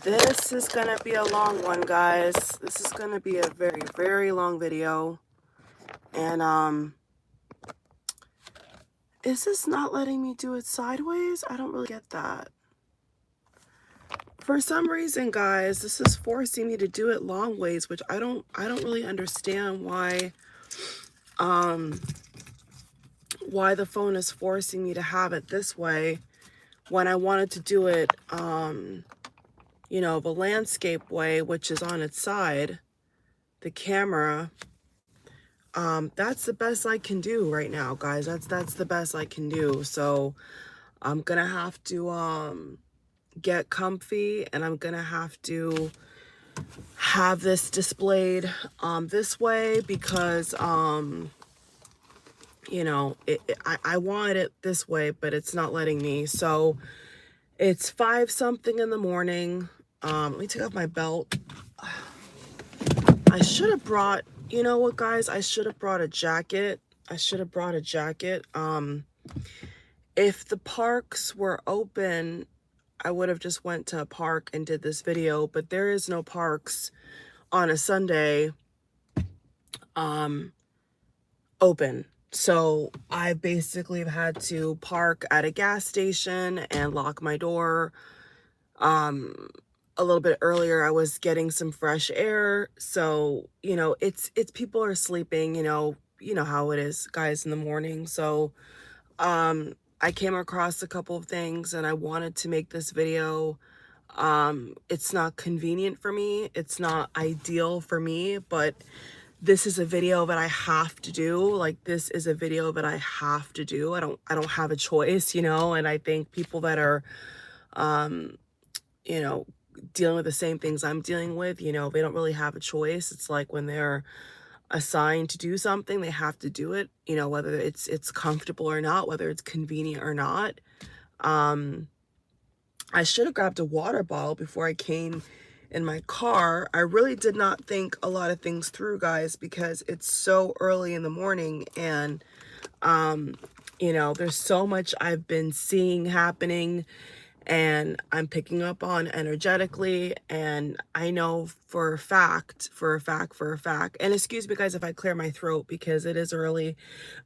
This is gonna be a long one, guys. This is gonna be a very, very long video. And is this not letting me do it sideways? I don't really get that. For some reason, guys, this is forcing me to do it long ways, which I don't really understand why the phone is forcing me to have it this way when I wanted to do it you know, the landscape way, which is on its side, the camera. That's the best I can do right now, guys. That's the best I can do. So I'm gonna have to get comfy, and I'm gonna have to have this displayed this way because you know, I want it this way, but it's not letting me. So it's 5 something in the morning. Let me take off my belt. I should have brought, you know what, guys? I should have brought a jacket. If the parks were open, I would have just went to a park and did this video, but there is no parks on a Sunday open. So I basically have had to park at a gas station and lock my door. A little bit earlier, I was getting some fresh air. So, you know, it's people are sleeping, you know how it is, guys, in the morning. So I came across a couple of things and I wanted to make this video. It's not convenient for me. It's not ideal for me, but this is a video that I have to do. Like, this is a video that I have to do. I don't have a choice, you know. And I think people that are you know, dealing with the same things I'm dealing with, you know, they don't really have a choice. It's like when they're assigned to do something, they have to do it, you know, whether it's comfortable or not, whether it's convenient or not. I should have grabbed a water bottle before I came in my car. I really did not think a lot of things through, guys, because it's so early in the morning, and you know, there's so much I've been seeing happening and I'm picking up on energetically. And I know for a fact, and excuse me, guys, if I clear my throat because it is early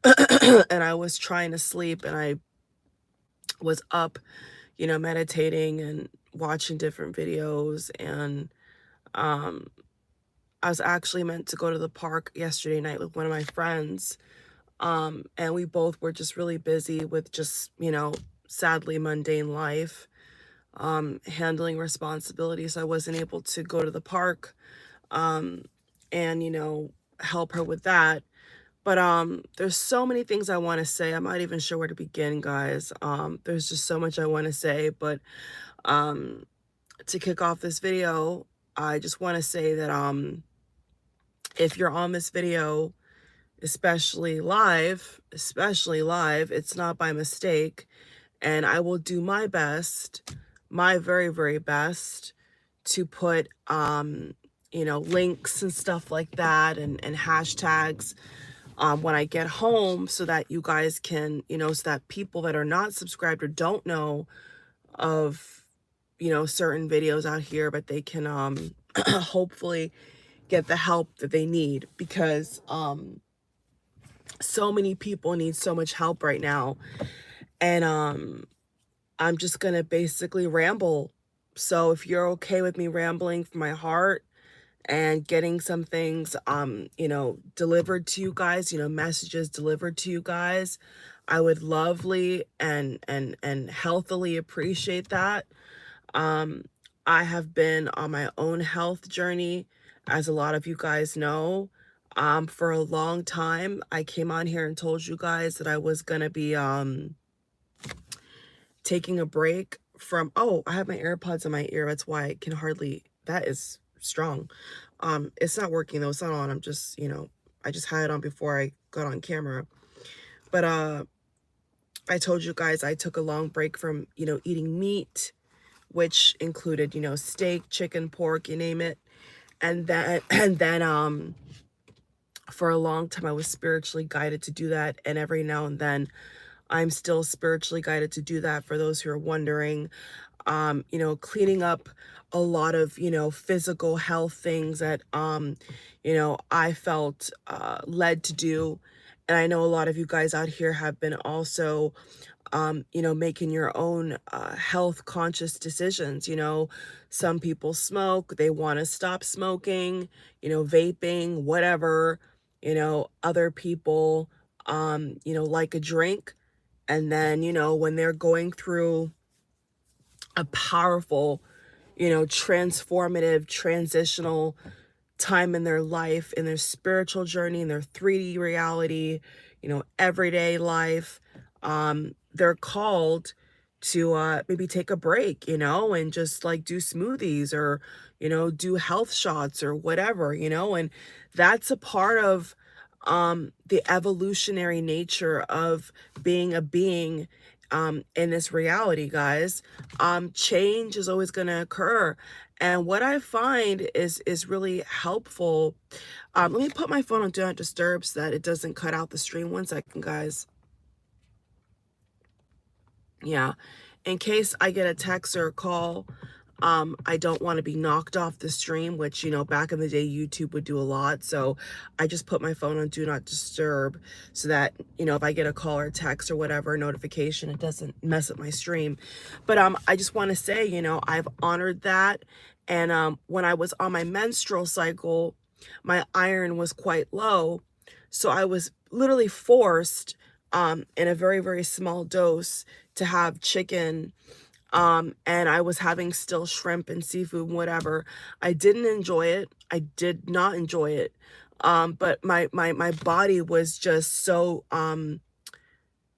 and I was trying to sleep and I was up, you know, meditating and watching different videos. And I was actually meant to go to the park yesterday night with one of my friends. And we both were just really busy with just, you know, sadly mundane life, handling responsibilities. So I wasn't able to go to the park and, you know, help her with that. But there's so many things I want to say. I'm not even sure where to begin, guys. There's just so much I want to say. But to kick off this video, I just want to say that if you're on this video, especially live, it's not by mistake. And I will do my best, my very, very best, to put, you know, links and stuff like that, and hashtags when I get home, so that you guys can, you know, so that people that are not subscribed or don't know of, you know, certain videos out here, but they can hopefully get the help that they need, because so many people need so much help right now. And I'm just gonna basically ramble. So if you're okay with me rambling from my heart and getting some things you know, delivered to you guys, you know, messages delivered to you guys, I would lovely and healthily appreciate that. I have been on my own health journey, as a lot of you guys know. For a long time, I came on here and told you guys that I was gonna be taking a break from, oh, I have my AirPods in my ear. That's why I can hardly, that is strong. It's not working though. It's not on. I'm just, you know, I just had it on before I got on camera. But I told you guys I took a long break from, you know, eating meat, which included, you know, steak, chicken, pork, you name it. And then for a long time I was spiritually guided to do that, and every now and then I'm still spiritually guided to do that, for those who are wondering. you know, cleaning up a lot of, you know, physical health things that, you know, I felt led to do. And I know a lot of you guys out here have been also, you know, making your own health conscious decisions. You know, some people smoke, they want to stop smoking, you know, vaping, whatever. You know, other people, you know, like a drink. And then, you know, when they're going through a powerful, you know, transformative, transitional time in their life, in their spiritual journey, in their 3D reality, you know, everyday life, they're called to maybe take a break, you know, and just like do smoothies or, you know, do health shots or whatever, you know, and that's a part of the evolutionary nature of being a being in this reality, guys. Change is always going to occur, and what I find is really helpful. Let me put my phone on Do Not Disturb so that it doesn't cut out the stream. 1 second, guys. Yeah. In case I get a text or a call, I don't want to be knocked off the stream, which, you know, back in the day, YouTube would do a lot. So I just put my phone on Do Not Disturb so that, you know, if I get a call or a text or whatever notification, it doesn't mess up my stream. But I just want to say, you know, I've honored that. And when I was on my menstrual cycle, my iron was quite low. So I was literally forced in a very, very small dose to have chicken, and I was having still shrimp and seafood and whatever. I didn't enjoy it. I did not enjoy it. But my body was just so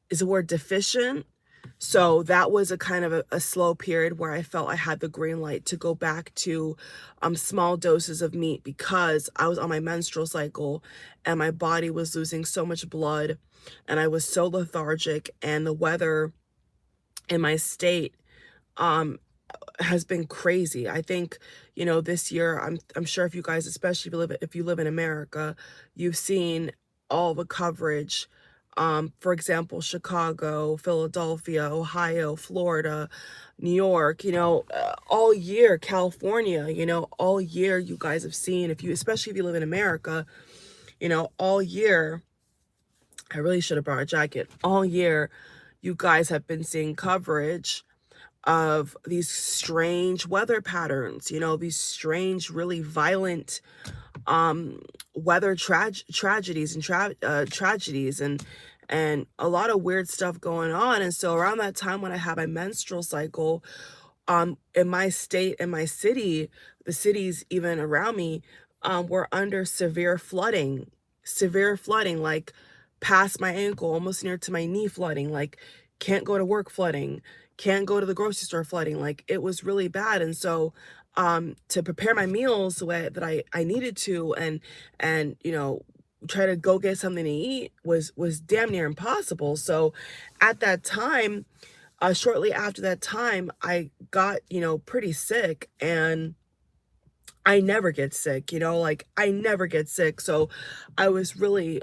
is the word deficient. So that was a kind of a slow period where I felt I had the green light to go back to small doses of meat because I was on my menstrual cycle and my body was losing so much blood and I was so lethargic, and the weather in my state um has been crazy. I think, you know, this year I'm sure if you guys, especially if you live in America, you've seen all the coverage. For example, Chicago, Philadelphia, Ohio, Florida, New York, you know, all year, California, you know, all year you guys have seen, if you, especially if you live in America, you know, all year, I really should have brought a jacket. All year, you guys have been seeing coverage of these strange weather patterns, you know, these strange, really violent weather tragedies and tragedies and a lot of weird stuff going on. And so around that time when I had my menstrual cycle, in my state, in my city, the cities even around me, were under severe flooding, like past my ankle, almost near to my knee flooding, like can't go to work flooding, can't go to the grocery store flooding. Like it was really bad. And so to prepare my meals the way that I needed to and you know try to go get something to eat was damn near impossible. So at that time, shortly after that time, I got, you know, pretty sick, and I never get sick, you know, like I never get sick. So I was really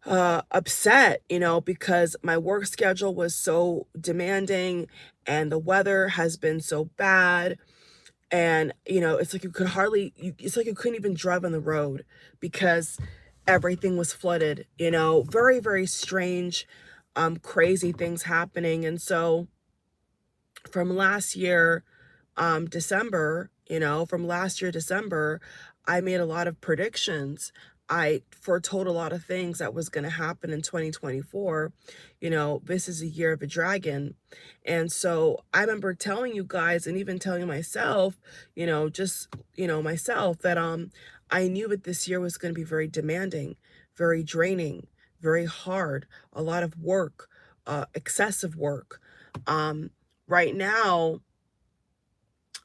upset, you know, because my work schedule was so demanding and the weather has been so bad. And, you know, it's like you could hardly, it's like you couldn't even drive on the road because everything was flooded, you know, very, very strange, crazy things happening. And so from last year, December, you know, from last year, December, I made a lot of predictions. I foretold a lot of things that was going to happen in 2024. You know, this is a year of a dragon. And so I remember telling you guys and even telling myself, you know, just, you know, myself that I knew that this year was going to be very demanding, very draining, very hard, a lot of work, excessive work. Right now,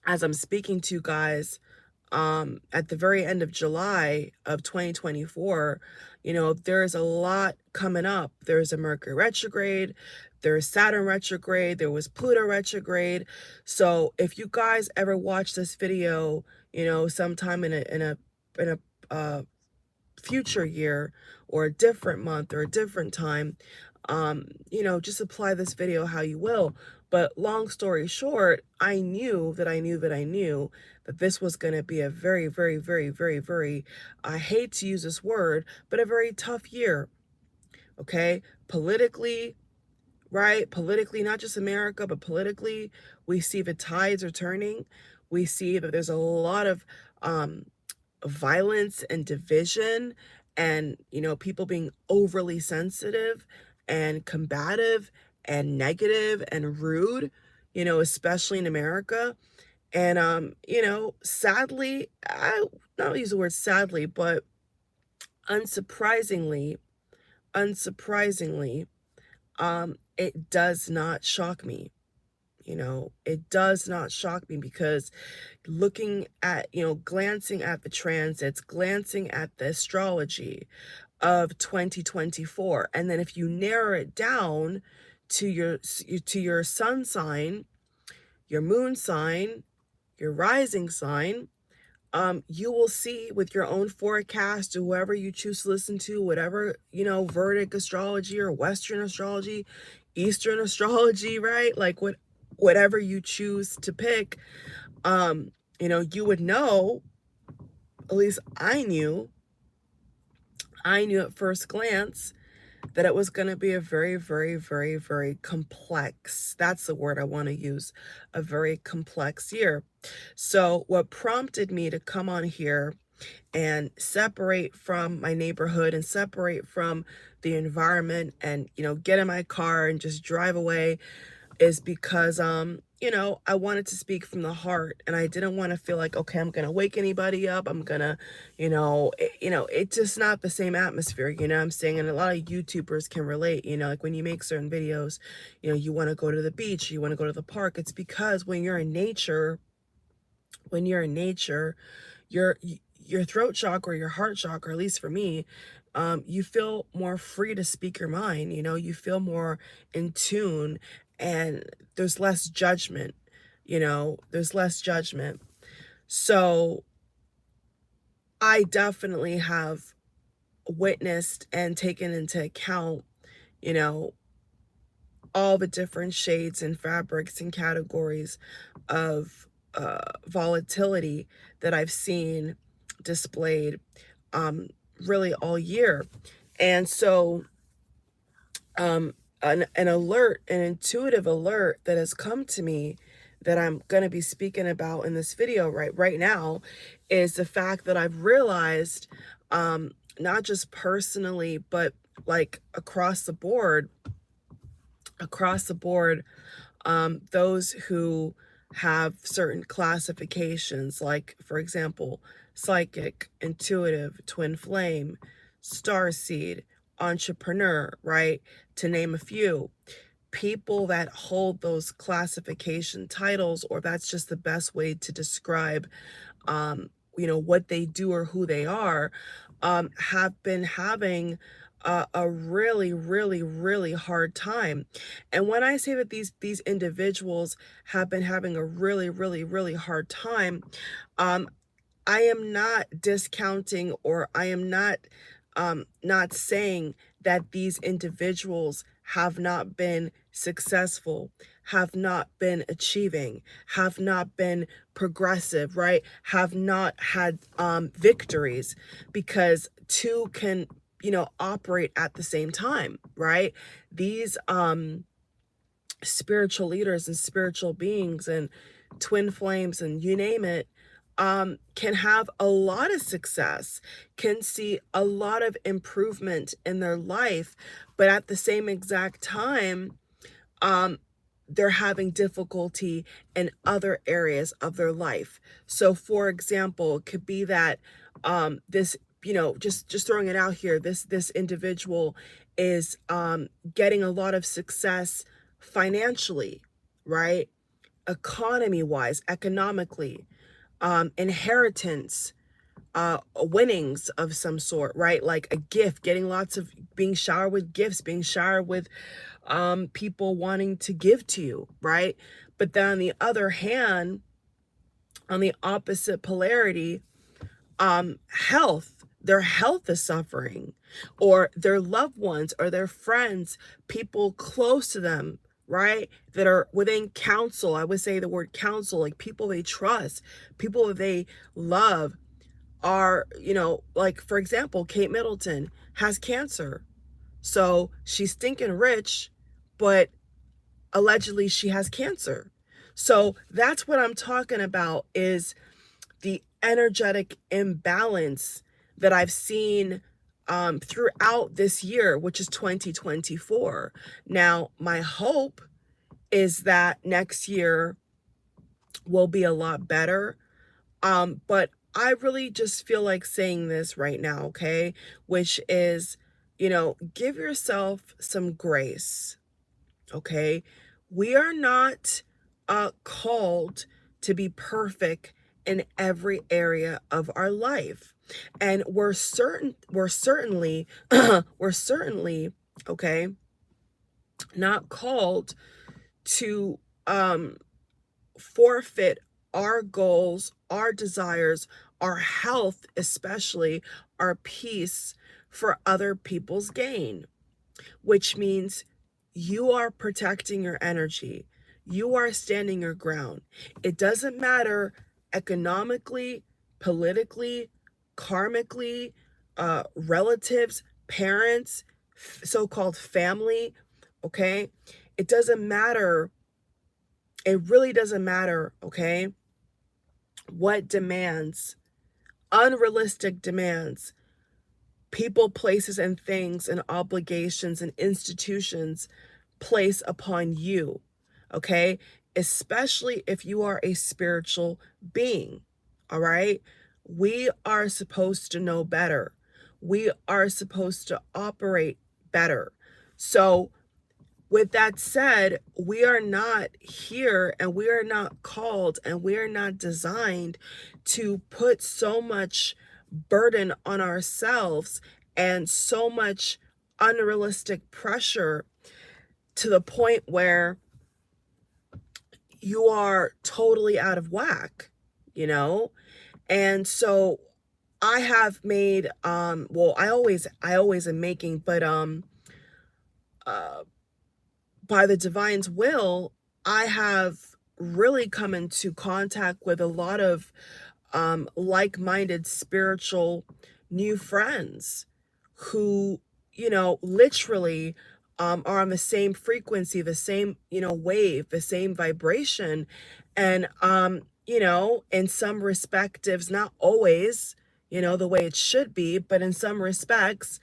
as I'm speaking to you guys, at the very end of July of 2024, you know, there's a lot coming up. There's a Mercury retrograde, there's Saturn retrograde, there was Pluto retrograde. So if you guys ever watch this video, you know, sometime in a future year or a different month or a different time, you know, just apply this video how you will. But long story short, I knew that I knew that I knew that this was going to be a very, very, very, very, very, I hate to use this word, but a very tough year. Okay. Politically, right? Politically, not just America, but politically, we see the tides are turning. We see that there's a lot of um, violence and division, and, people being overly sensitive and combative and negative and rude, especially in America. And, sadly, I not use the word sadly, but unsurprisingly, unsurprisingly, it does not shock me. It does not shock me because looking at, glancing at the transits, glancing at the astrology of 2024, and then if you narrow it down to your sun sign, your moon sign, your rising sign, you will see with your own forecast, or whoever you choose to listen to, whatever, Vedic astrology or Western astrology, Eastern astrology, right? Like whatever you choose to pick, you would know, at least I knew at first glance that it was going to be a very, very, very, very complex, that's the word I want to use, a very complex year. So what prompted me to come on here and separate from my neighborhood and separate from the environment and, get in my car and just drive away is because, I wanted to speak from the heart, and I didn't want to feel like, okay, I'm going to wake anybody up. I'm going to, it's just not the same atmosphere, what I'm saying? And a lot of YouTubers can relate, like when you make certain videos, you want to go to the beach, you want to go to the park. It's because when you're in nature, your your throat chakra, your heart chakra, at least for me, you feel more free to speak your mind. You feel more in tune, and there's less judgment. There's less judgment. So I definitely have witnessed and taken into account, you know, all the different shades and fabrics and categories of volatility that I've seen displayed really all year. And so an alert, an intuitive alert that has come to me that I'm going to be speaking about in this video right now is the fact that I've realized, not just personally, but like across the board, those who have certain classifications, like, for example, psychic, intuitive, twin flame, starseed, entrepreneur, right? To name a few. People that hold those classification titles, or that's just the best way to describe, what they do or who they are, have been having a really, really, really hard time. And when I say that these individuals have been having a really, really, really hard time, I am not discounting, or I am not saying that these individuals have not been successful, have not been achieving, have not been progressive, right? Have not had victories, because two can, operate at the same time, right? These spiritual leaders and spiritual beings and twin flames and you name it, can have a lot of success, can see a lot of improvement in their life, but at the same exact time, they're having difficulty in other areas of their life. So for example, it could be that this, just throwing it out here, this individual is getting a lot of success financially, right? Economy wise, economically, inheritance, winnings of some sort, right? Like a gift, getting lots of, being showered with gifts, being showered with people wanting to give to you, right? But then on the other hand, on the opposite polarity, health, their health is suffering, or their loved ones or their friends, people close to them, right? That are within counsel. I would say the word counsel, like people they trust, people they love are, like for example, Kate Middleton has cancer. So she's stinking rich, but allegedly she has cancer. So that's what I'm talking about, is the energetic imbalance that I've seen throughout this year, which is 2024. Now, my hope is that next year will be a lot better. But I really just feel like saying this right now, okay? Which is, give yourself some grace, okay? We are not called to be perfect in every area of our life. And we're certainly, we're certainly, okay, not called to forfeit our goals, our desires, our health, especially our peace, for other people's gain, which means you are protecting your energy. You are standing your ground. It doesn't matter economically, politically, karmically, relatives, parents, so-called family, okay? It doesn't matter. It really doesn't matter, okay? What demands, unrealistic demands, people, places, and things, and obligations and institutions place upon you, okay? Especially if you are a spiritual being, all right? We are supposed to know better. We are supposed to operate better. So, with that said, we are not here and we are not called and we are not designed to put so much burden on ourselves and so much unrealistic pressure to the point where you are totally out of whack, you know? And so I have made well, I always am making, but uh by the divine's will, I have really come into contact with a lot of like-minded spiritual new friends who, literally are on the same frequency, the same, wave, the same vibration. And, in some respectives, not always, the way it should be, but in some respects,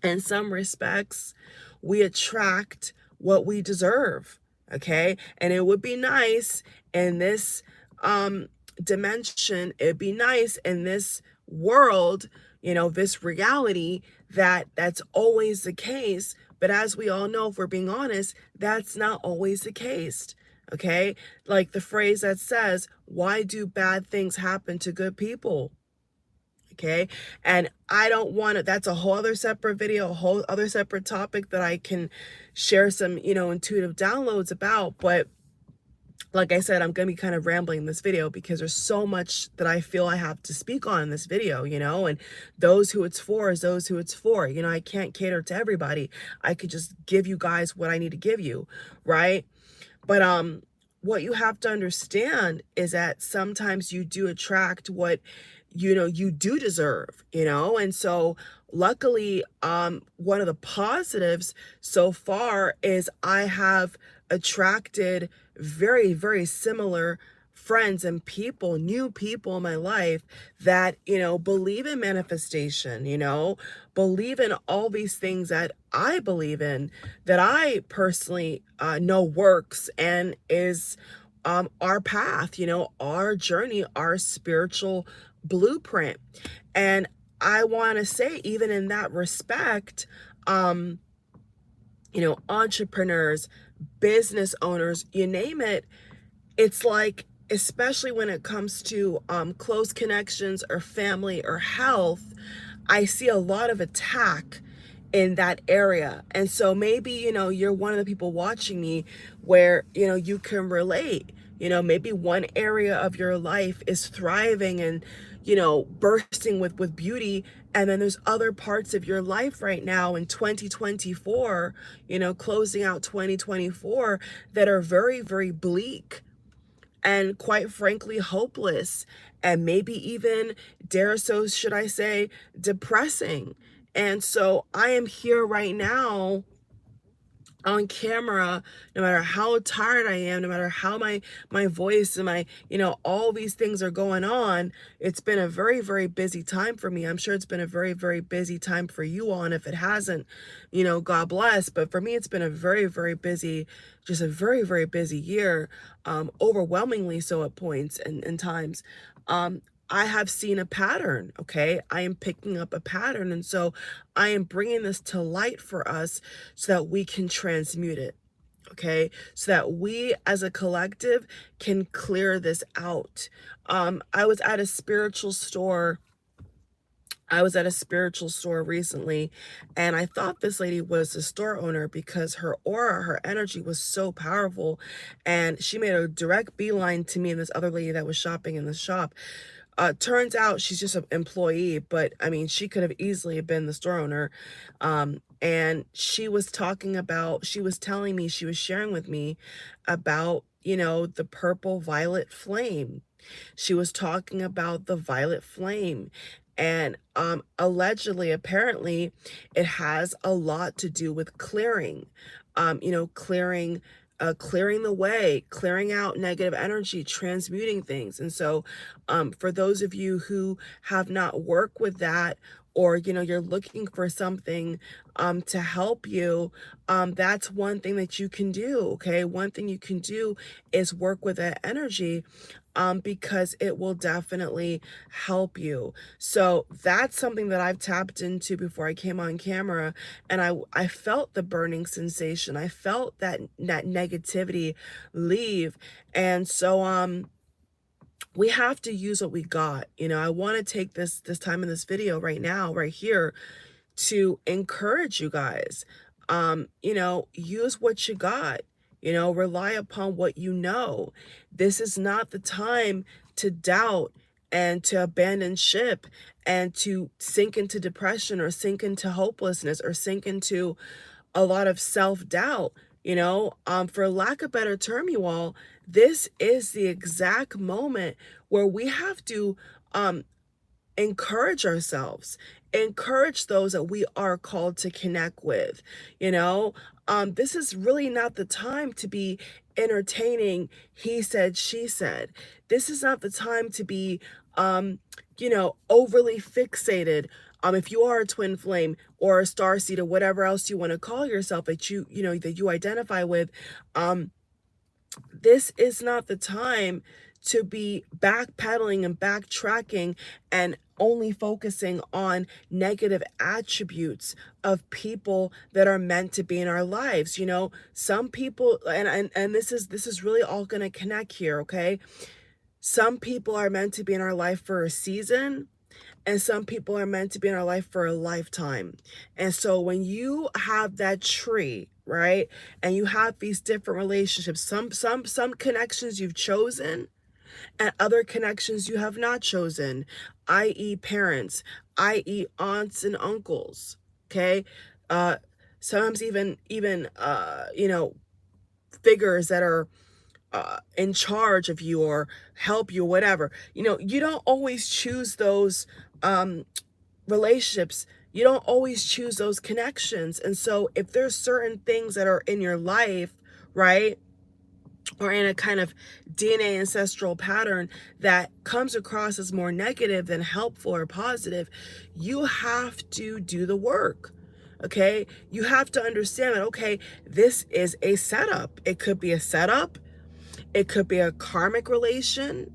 in some respects, we attract what we deserve, okay? And it would be nice in this dimension, it'd be nice in this world, this reality, that that's always the case. But as we all know, if we're being honest, that's not always the case, okay? Like the phrase that says, why do bad things happen to good people? Okay. And I don't want to, that's a whole other separate video, a whole other separate topic that I can share some, intuitive downloads about. But like I said, I'm going to be kind of rambling in this video because there's so much that I feel I have to speak on in this video, and those who it's for is those who it's for. I can't cater to everybody. I could just give you guys what I need to give you. Right. But, what you have to understand is that sometimes you do attract what you do deserve, and so luckily one of the positives so far is I have attracted very, very similar friends and people, new people in my life that, believe in manifestation, believe in all these things that I believe in, that I personally know works and is our path, our journey, our spiritual blueprint. And I want to say, even in that respect, entrepreneurs, business owners, you name it, it's like, especially when it comes to close connections or family or health, I see a lot of attack in that area. And so maybe, you're one of the people watching me where, you can relate. Maybe one area of your life is thriving and, bursting with beauty, And then there's other parts of your life right now in 2024, you know, closing out 2024, that are very, very bleak and quite frankly hopeless, and maybe even, dare so should I say, depressing. And so I am here right now on camera, no matter how tired I am, no matter how my voice and my, you know, all these things are going on. It's been a very, very busy time for me. I'm sure it's been a very, very busy time for you all, and if it hasn't, you know, God bless. But for me, it's been a very, very busy, just a very, very busy year, overwhelmingly so at points and times. I have seen a pattern, okay? I am picking up a pattern. And so I am bringing this to light for us so that we can transmute it, okay? So that we as a collective can clear this out. I was at a spiritual store. I was at a spiritual store recently, and I thought this lady was the store owner because her aura, her energy was so powerful. And she made a direct beeline to me and this other lady that was shopping in the shop. Turns out she's just an employee, but I mean, she could have easily been the store owner. And she was talking about, she was telling me, she was sharing with me about, you know, the purple violet flame. She was talking about the violet flame. And allegedly, apparently, it has a lot to do with clearing, you know, clearing the way, clearing out negative energy, transmuting things. And so for those of you who have not worked with that, or, you know, you're looking for something to help you, that's one thing that you can do, okay? One thing you can do is work with that energy, because it will definitely help you. So that's something that I've tapped into before I came on camera, and I felt the burning sensation. I felt that negativity leave. And so we have to use what we got. You know, I want to take this time in this video right now, right here, to encourage you guys. You know, use what you got. You know, rely upon what you know. This is not the time to doubt and to abandon ship and to sink into depression or sink into hopelessness or sink into a lot of self-doubt. You know, for lack of a better term, you all, this is the exact moment where we have to encourage ourselves, encourage those that we are called to connect with. You know, this is really not the time to be entertaining he said, she said. This is not the time to be you know, overly fixated. If you are a twin flame or a star seed or whatever else you want to call yourself, that you know, that you identify with, this is not the time to be backpedaling and backtracking and only focusing on negative attributes of people that are meant to be in our lives. You know, some people, and this is really all going to connect here, okay? Some people are meant to be in our life for a season, and some people are meant to be in our life for a lifetime. And so when you have that tree, right, and you have these different relationships, some connections you've chosen and other connections you have not chosen, i.e. parents, i.e. aunts and uncles, okay? Sometimes even you know, figures that are in charge of you or help you, whatever. You know, you don't always choose those relationships. You don't always choose those connections. And so if there's certain things that are in your life, right, or in a kind of DNA ancestral pattern that comes across as more negative than helpful or positive, you have to do the work. Okay, you have to understand that, okay, this is a setup. It could be a setup, it could be a karmic relation,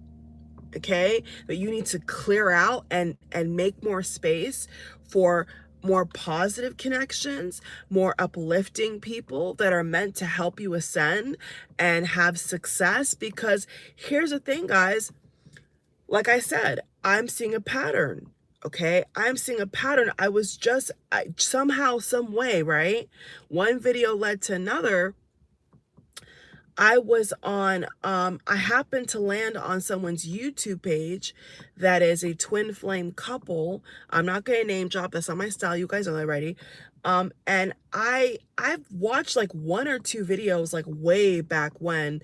okay, that you need to clear out and make more space for more positive connections, more uplifting people that are meant to help you ascend and have success. Because here's the thing, guys, like I said, I'm seeing a pattern. Okay, I'm seeing a pattern. Somehow, some way, right? One video led to another. I was on, I happened to land on someone's YouTube page that is a twin flame couple. I'm not going to name drop, that's not my style. You guys know that already. And I've watched like one or two videos like way back when,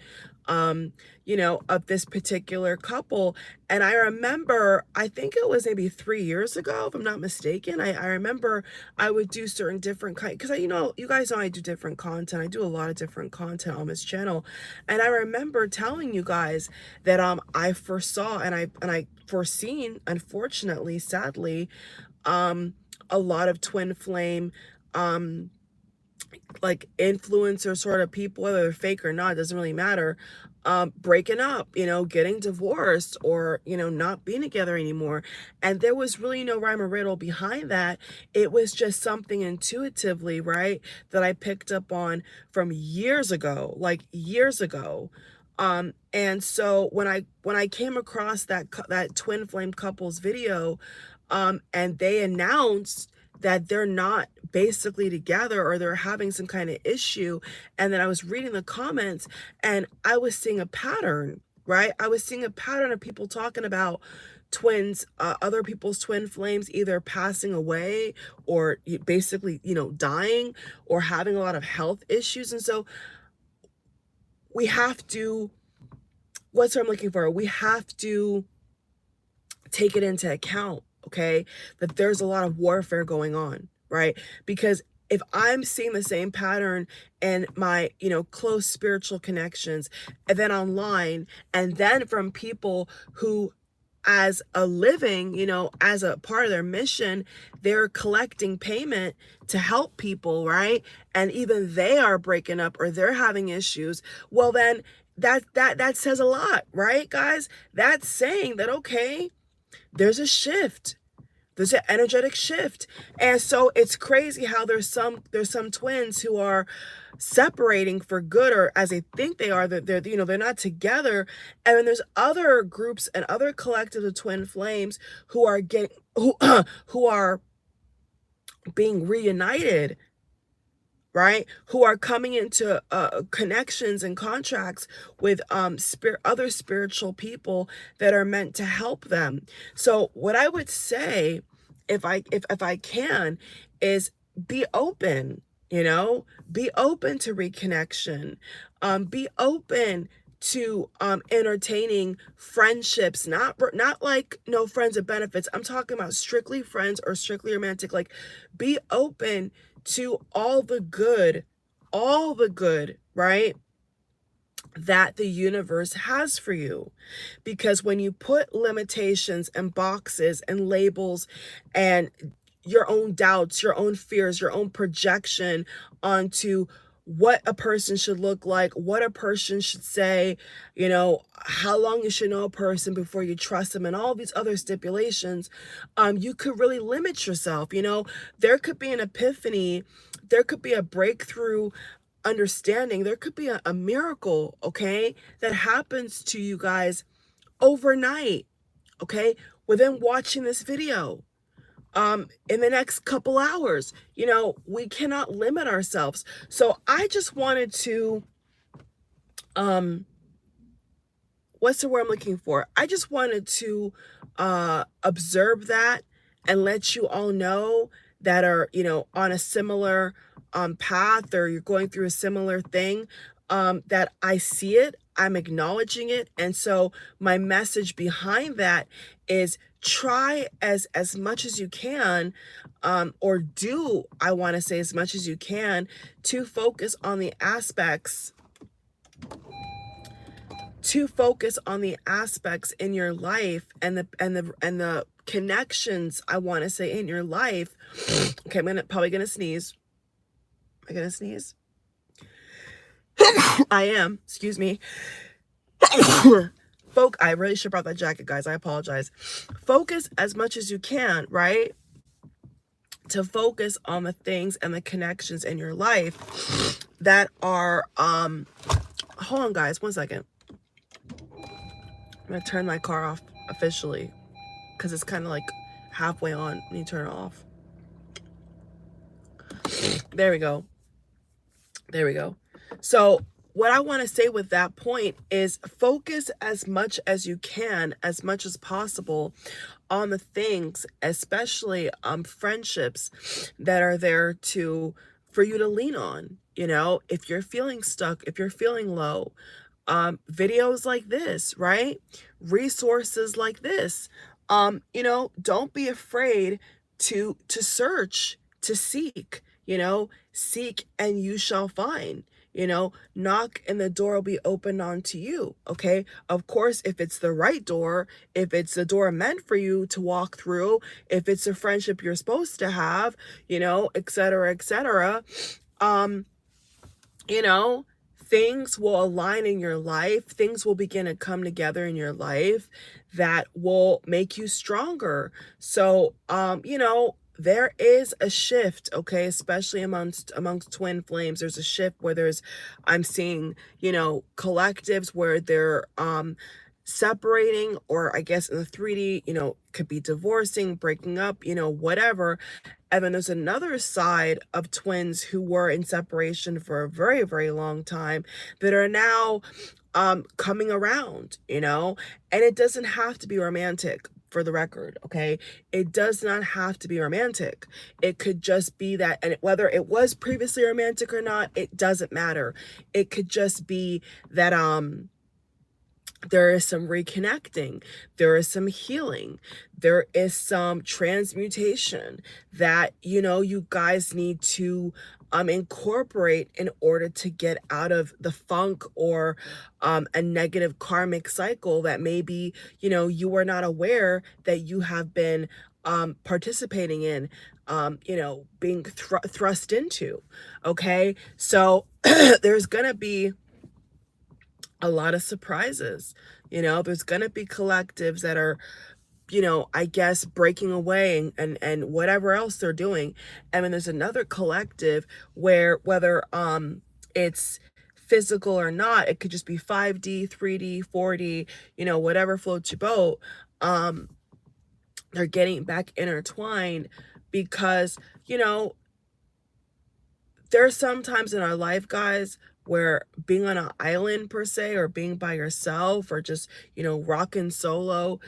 you know, of this particular couple. And I remember, I think it was maybe 3 years ago, if I'm not mistaken. I remember I would do certain different kind, because you know, you guys know I do different content. I do a lot of different content on this channel. And I remember telling you guys that I foresaw and I foreseen, unfortunately, sadly, a lot of twin flame like influencer sort of people, whether they're fake or not, doesn't really matter, breaking up, you know, getting divorced, or, you know, not being together anymore. And there was really no rhyme or riddle behind that. It was just something intuitively, right, that I picked up on from years ago, like years ago. And so when I came across that twin flame couples video, and they announced that they're not basically together, or they're having some kind of issue, and then I was reading the comments and I was seeing a pattern, right? I was seeing a pattern of people talking about twins, other people's twin flames either passing away, or basically, you know, dying, or having a lot of health issues. And so we have to, what's what I'm looking for? We have to take it into account, okay, that there's a lot of warfare going on, right? Because if I'm seeing the same pattern in my, you know, close spiritual connections, and then online, and then from people who, as a living, you know, as a part of their mission, they're collecting payment to help people, right? And even they are breaking up, or they're having issues. Well, then that says a lot, right, guys? That's saying that, okay, there's a shift. There's an energetic shift. And so it's crazy how there's some twins who are separating for good, or as they think they are, that they're, you know, they're not together. And then there's other groups and other collectives of twin flames who are getting who are being reunited, right? Who are coming into connections and contracts with other spiritual people that are meant to help them. So what I would say, if I can, is be open, you know, be open to reconnection, be open to entertaining friendships, not like no friends with benefits. I'm talking about strictly friends or strictly romantic. Like, be open to all the good, right, that the universe has for you. Because when you put limitations and boxes and labels and your own doubts, your own fears, your own projection onto what a person should look like, what a person should say, you know, how long you should know a person before you trust them, and all these other stipulations, you could really limit yourself. You know, there could be an epiphany, there could be a breakthrough understanding, there could be a miracle, okay, that happens to you guys overnight, okay, within watching this video. In the next couple hours. You know, we cannot limit ourselves. So I just wanted to, what's the word I'm looking for? I just wanted to observe that and let you all know that are, you know, on a similar path, or you're going through a similar thing, that I see it, I'm acknowledging it. And so my message behind that is, try as much as you can, or do, I want to say, as much as you can, to focus on the aspects, in your life, and the connections, I want to say, in your life. Okay, I'm probably gonna sneeze. Am I gonna sneeze? I am, excuse me. I really should have brought that jacket, guys. I apologize. Focus as much as you can, right? To focus on the things and the connections in your life that are, hold on, guys, 1 second. I'm gonna turn my car off officially, because it's kind of like halfway on. Let me turn it off. There we go. So what I want to say with that point is focus as much as you can, as much as possible, on the things, especially friendships that are there to for you to lean on. You know, if you're feeling stuck, if you're feeling low, videos like this, right? Resources like this. You know, don't be afraid to search, to seek, you know, seek and you shall find. You know, knock and the door will be opened onto you. Okay. Of course, if it's the right door, if it's the door meant for you to walk through, if it's a friendship you're supposed to have, you know, et cetera, et cetera. Um, you know, things will align in your life, things will begin to come together in your life that will make you stronger. So, you know, there is a shift, okay, especially amongst twin flames. There's a shift where I'm seeing, you know, collectives where they're separating, or I guess in the 3D, you know, could be divorcing, breaking up, you know, whatever. And then there's another side of twins who were in separation for a very, very long time that are now coming around, you know, and it doesn't have to be romantic. For the record, okay, it does not have to be romantic. It could just be that, and whether it was previously romantic or not, it doesn't matter. It could just be that there is some reconnecting, there is some healing, there is some transmutation that, you know, you guys need to incorporate in order to get out of the funk, or a negative karmic cycle that maybe, you know, you were not aware that you have been participating in, you know, being thrust into. Okay, so there's gonna be a lot of surprises. You know, there's going to be collectives that are, you know, I guess breaking away and whatever else they're doing. And then there's another collective where, whether it's physical or not, it could just be 5D, 3D, 4D, you know, whatever floats your boat. They're getting back intertwined because, you know, there's some times in our life, guys, where being on an island per se, or being by yourself, or just, you know, rocking solo,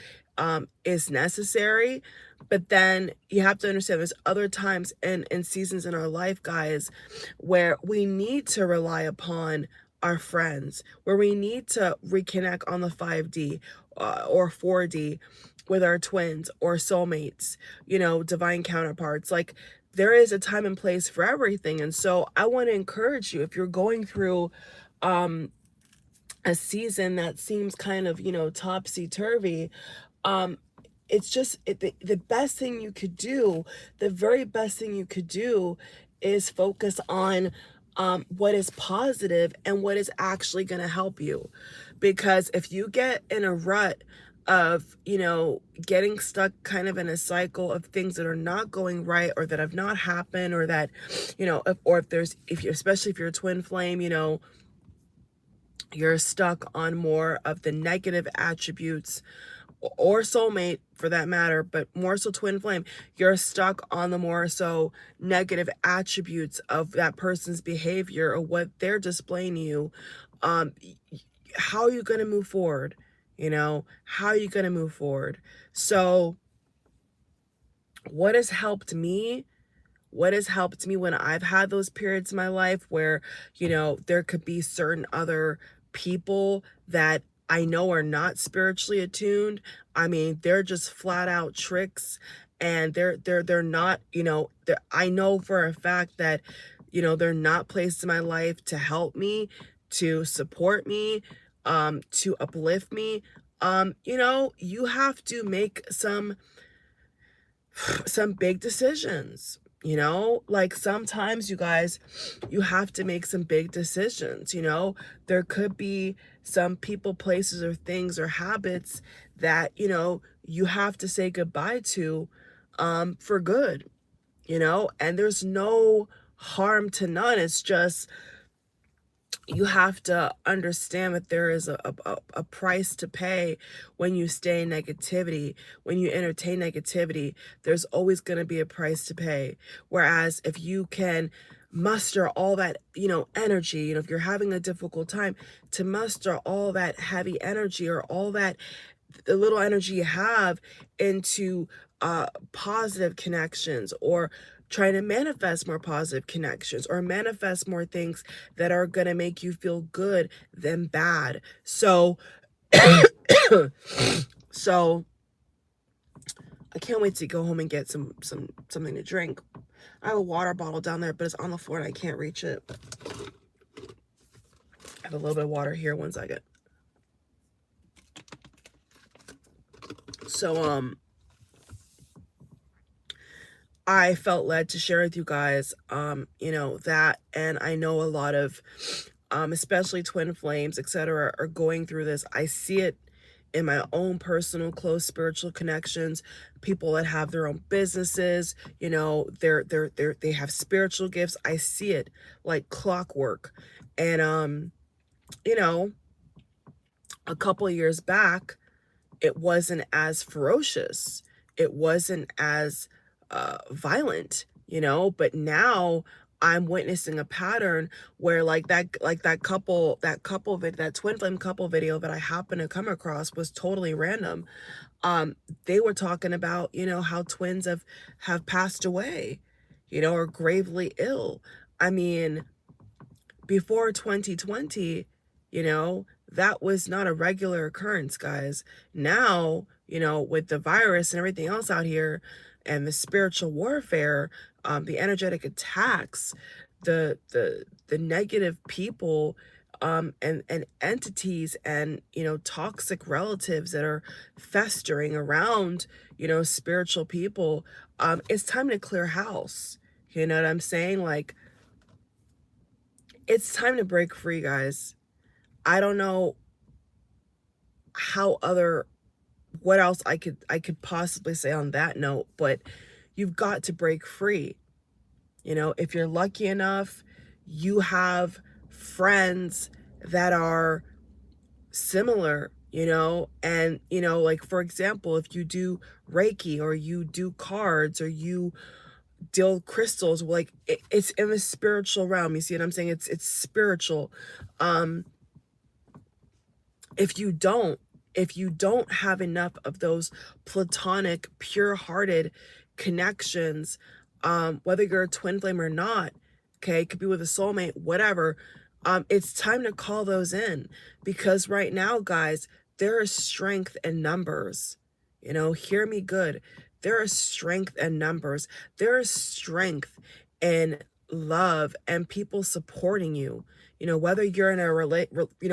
is necessary. But then you have to understand there's other times and seasons in our life, guys, where we need to rely upon our friends, where we need to reconnect on the 5D or 4D with our twins or soulmates, you know, divine counterparts. Like, there is a time and place for everything. And so I want to encourage you, if you're going through a season that seems kind of, you know, topsy-turvy, it's just the best thing you could do, the very best thing you could do, is focus on what is positive and what is actually going to help you. Because if you get in a rut of, you know, getting stuck kind of in a cycle of things that are not going right, or that have not happened, or that, you know, if you're, especially if you're a twin flame, you know, you're stuck on more of the negative attributes, or soulmate for that matter, but more so twin flame, you're stuck on the more so negative attributes of that person's behavior or what they're displaying to you. How are you going to move forward? You know, how are you going to move forward? So what has helped me, when I've had those periods in my life where, you know, there could be certain other people that I know are not spiritually attuned. I mean, they're just flat out tricks, and they're not, you know, I know for a fact that, you know, they're not placed in my life to help me, to support me, to uplift me. You know, you have to make some big decisions. You know, like sometimes, you guys, you have to make some big decisions. You know, there could be some people, places, or things, or habits that, you know, you have to say goodbye to for good, you know, and there's no harm to none. It's just, you have to understand that there is a price to pay when you stay in negativity, when you entertain negativity. There's always going to be a price to pay. Whereas if you can muster all that, energy, if you're having a difficult time, to muster all that heavy energy or all that the little energy you have into positive connections, or trying to manifest more positive connections, or manifest more things that are going to make you feel good than bad. So so I can't wait to go home and get something to drink. I have a water bottle down there, but it's on the floor and I can't reach it. I have a little bit of water here. One second. So I felt led to share with you guys that, and I know a lot of especially twin flames, etc., are going through this. I see it in my own personal close spiritual connections, people that have their own businesses, they have spiritual gifts. I see it like clockwork. And a couple of years back, it wasn't as ferocious, it wasn't as violent, but now I'm witnessing a pattern where that twin flame couple video that I happened to come across was totally random. They were talking about, how twins have passed away, or gravely ill. I mean, before 2020, that was not a regular occurrence, guys. Now, with the virus and everything else out here, and the spiritual warfare, the energetic attacks, the negative people, and entities, and toxic relatives that are festering around spiritual people, it's time to clear house. You know what I'm saying? Like, it's time to break free, guys. I don't know what else I could possibly say on that note, but you've got to break free. If you're lucky enough, you have friends that are similar, and like, for example, if you do Reiki, or you do cards, or you deal crystals, like it's in the spiritual realm. You see what I'm saying? It's spiritual. If you don't have enough of those platonic, pure-hearted connections, whether you're a twin flame or not, okay, it could be with a soulmate, whatever, it's time to call those in, because right now, guys, there is strength in numbers. Hear me good. There is strength in numbers. There is strength in love and people supporting you. Whether you're in a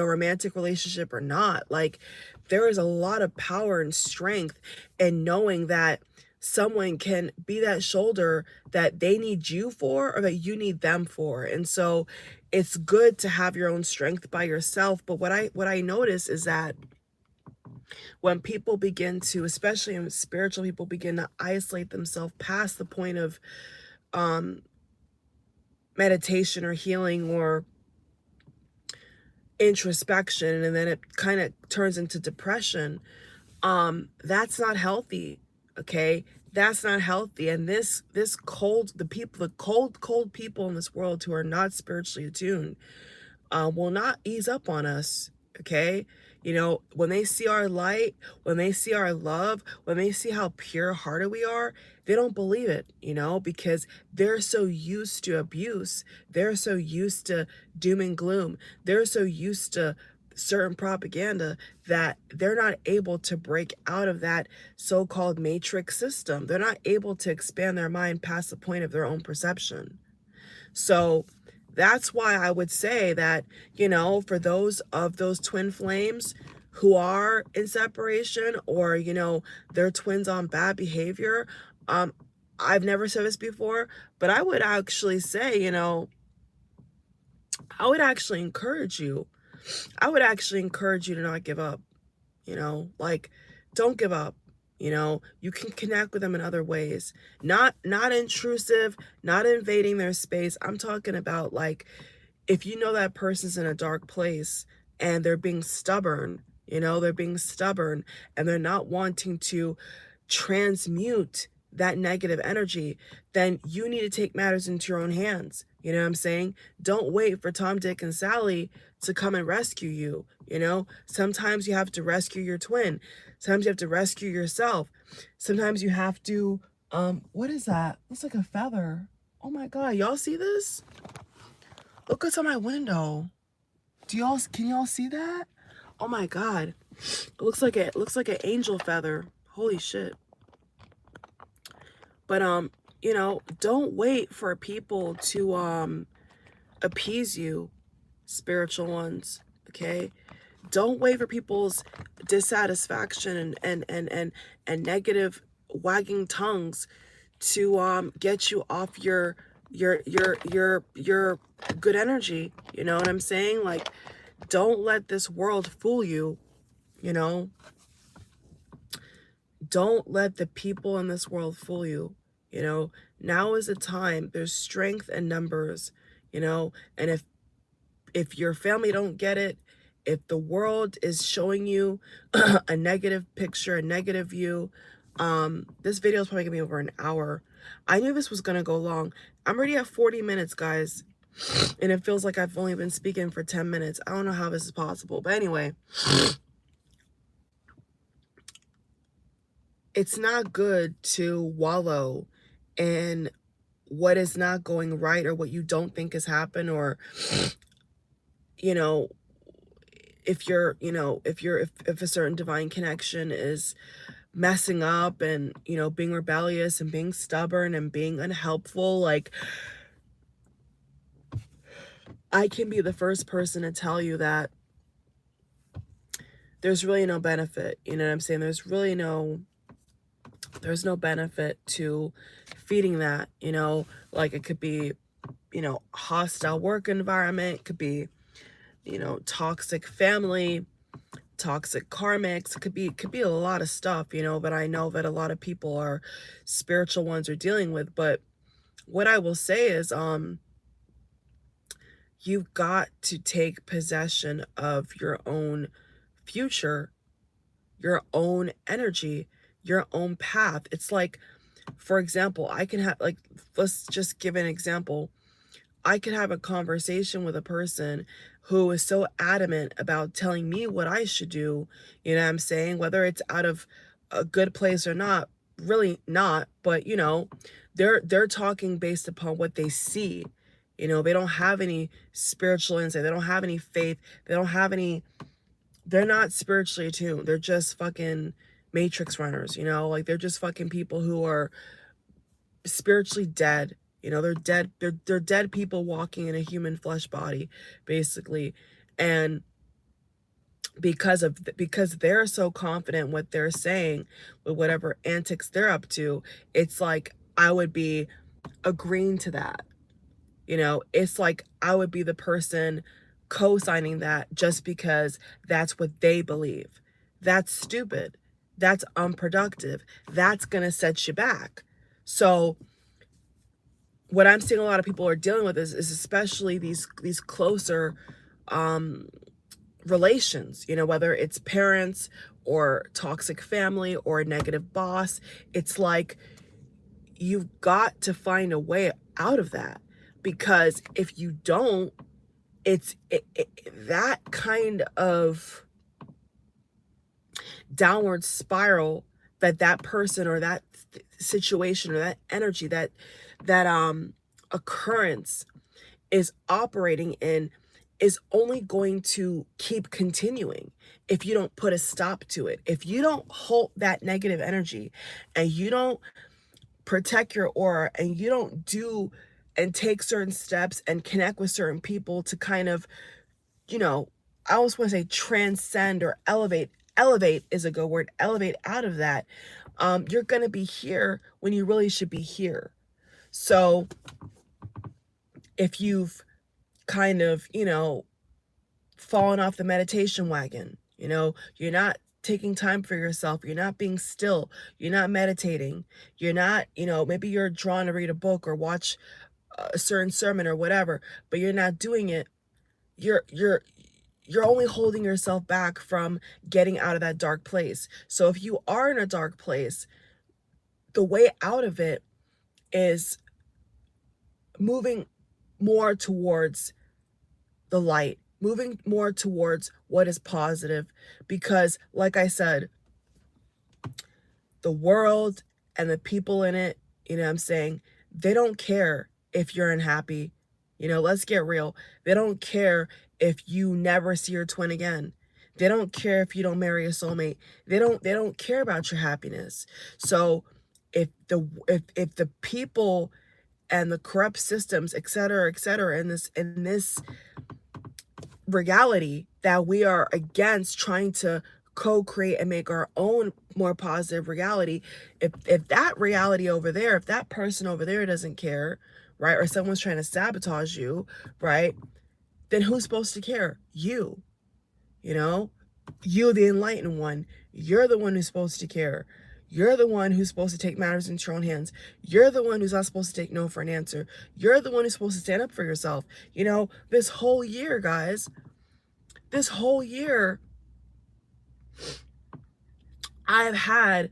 romantic relationship or not, like, there is a lot of power and strength in knowing that someone can be that shoulder that they need you for, or that you need them for. And so it's good to have your own strength by yourself. But what I notice is that when people begin to, especially when spiritual people begin to isolate themselves past the point of meditation or healing or introspection, and then it kind of turns into depression, that's not healthy. Okay, that's not healthy. And this cold people in this world who are not spiritually attuned will not ease up on us. Okay, when they see our light, when they see our love, when they see how pure-hearted we are, they don't believe it, because they're so used to abuse. They're so used to doom and gloom. They're so used to certain propaganda that they're not able to break out of that so-called matrix system. They're not able to expand their mind past the point of their own perception. So that's why I would say that, for those twin flames who are in separation, or, they're twins on bad behavior, I've never said this before, but I would actually say, I would actually encourage you to not give up, like, don't give up. You can connect with them in other ways, not intrusive, not invading their space. I'm talking about, like, if you know that person's in a dark place and they're being stubborn, and they're not wanting to transmute that negative energy, then you need to take matters into your own hands. You know what I'm saying? Don't wait for Tom, Dick, and Sally to come and rescue you. You know, sometimes you have to rescue your twin. Sometimes you have to rescue yourself. Sometimes you have to, what is that? Looks like a feather. Oh my God, y'all see this? Look what's on my window. Can y'all see that? Oh my God. It looks like an angel feather. Holy shit. But you know, don't wait for people to appease you, spiritual ones, okay? Don't wait for people's dissatisfaction and negative wagging tongues to get you off your good energy. You know what I'm saying? Like, don't let this world fool you, you know? Don't let the people in this world fool you. You know, now is the time. There's strength in numbers, you know, and if your family don't get it, if the world is showing you a negative picture, a negative view, this video is probably gonna be over an hour. I knew this was gonna go long. I'm already at 40 minutes, guys, and it feels like I've only been speaking for 10 minutes. I don't know how this is possible, but anyway, it's not good to wallow in what is not going right or what you don't think has happened, or, you know, if you're, you know, if a certain divine connection is messing up and, you know, being rebellious and being stubborn and being unhelpful, like, I can be the first person to tell you that there's really no benefit. You know what I'm saying? There's no benefit to feeding that, you know. Like, it could be, you know, hostile work environment, it could be, you know, toxic family, toxic karmics, it could be a lot of stuff, you know, but I know that a lot of people are spiritual ones are dealing with. But what I will say is, you've got to take possession of your own future, your own energy, your own path. It's like, for example, I can have, like, let's just give an example. I could have a conversation with a person who is so adamant about telling me what I should do, you know what I'm saying? Whether it's out of a good place or not, really not, but, you know, they're talking based upon what they see. You know, they don't have any spiritual insight. They don't have any faith. They don't have any, they're not spiritually attuned. They're just fucking matrix runners, you know? Like, they're just fucking people who are spiritually dead. You know, they're dead. They're dead people walking in a human flesh body, basically. And because they're so confident what they're saying with whatever antics they're up to, it's like I would be agreeing to that. You know, it's like I would be the person co-signing that just because that's what they believe. That's stupid. That's unproductive. That's gonna set you back. So what I'm seeing a lot of people are dealing with is especially these closer relations, you know, whether it's parents or toxic family or a negative boss. It's like you've got to find a way out of that, because if you don't, it's that kind of downward spiral that person or that situation or that energy, that occurrence is operating in, is only going to keep continuing if you don't put a stop to it. If you don't hold that negative energy and you don't protect your aura and you don't do and take certain steps and connect with certain people to kind of, you know, I always want to say transcend or elevate. Elevate is a good word. Elevate out of that. You're going to be here when you really should be here. So if you've kind of, you know, fallen off the meditation wagon, you know, you're not taking time for yourself, you're not being still, you're not meditating, you're not, you know, maybe you're drawn to read a book or watch a certain sermon or whatever, but you're not doing it, you're only holding yourself back from getting out of that dark place. So if you are in a dark place, the way out of it is moving more towards the light, moving more towards what is positive. Because, like I said, the world and the people in it, you know what I'm saying, they don't care if you're unhappy. You know, let's get real. They don't care if you never see your twin again. They don't care if you don't marry a soulmate. They don't care about your happiness. So if the people and the corrupt systems, et cetera, in this reality that we are against, trying to co-create and make our own more positive reality, if that reality over there, if that person over there doesn't care, right, or someone's trying to sabotage you, right, then who's supposed to care? You know, you, the enlightened one, you're the one who's supposed to care. You're the one who's supposed to take matters into your own hands. You're the one who's not supposed to take no for an answer. You're the one who's supposed to stand up for yourself. You know, this whole year, guys, this whole year, I've had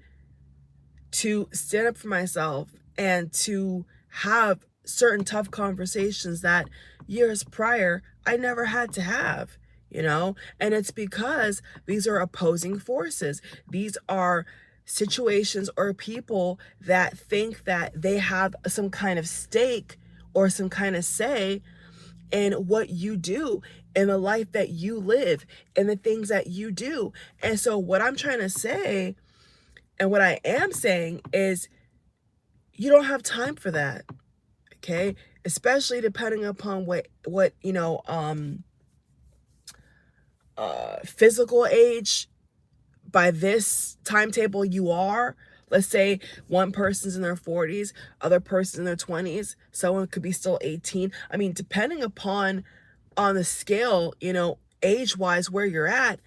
to stand up for myself and to have certain tough conversations that years prior I never had to have, you know? And it's because these are opposing forces. These are situations or people that think that they have some kind of stake or some kind of say in what you do, in the life that you live, and the things that you do. And so what I'm trying to say, and what I am saying, is you don't have time for that, okay? Especially depending upon what you know, physical age by this timetable you are. Let's say one person's in their 40s, other person's in their 20s, someone could be still 18. I mean, depending upon on the scale, you know, age-wise where you're at,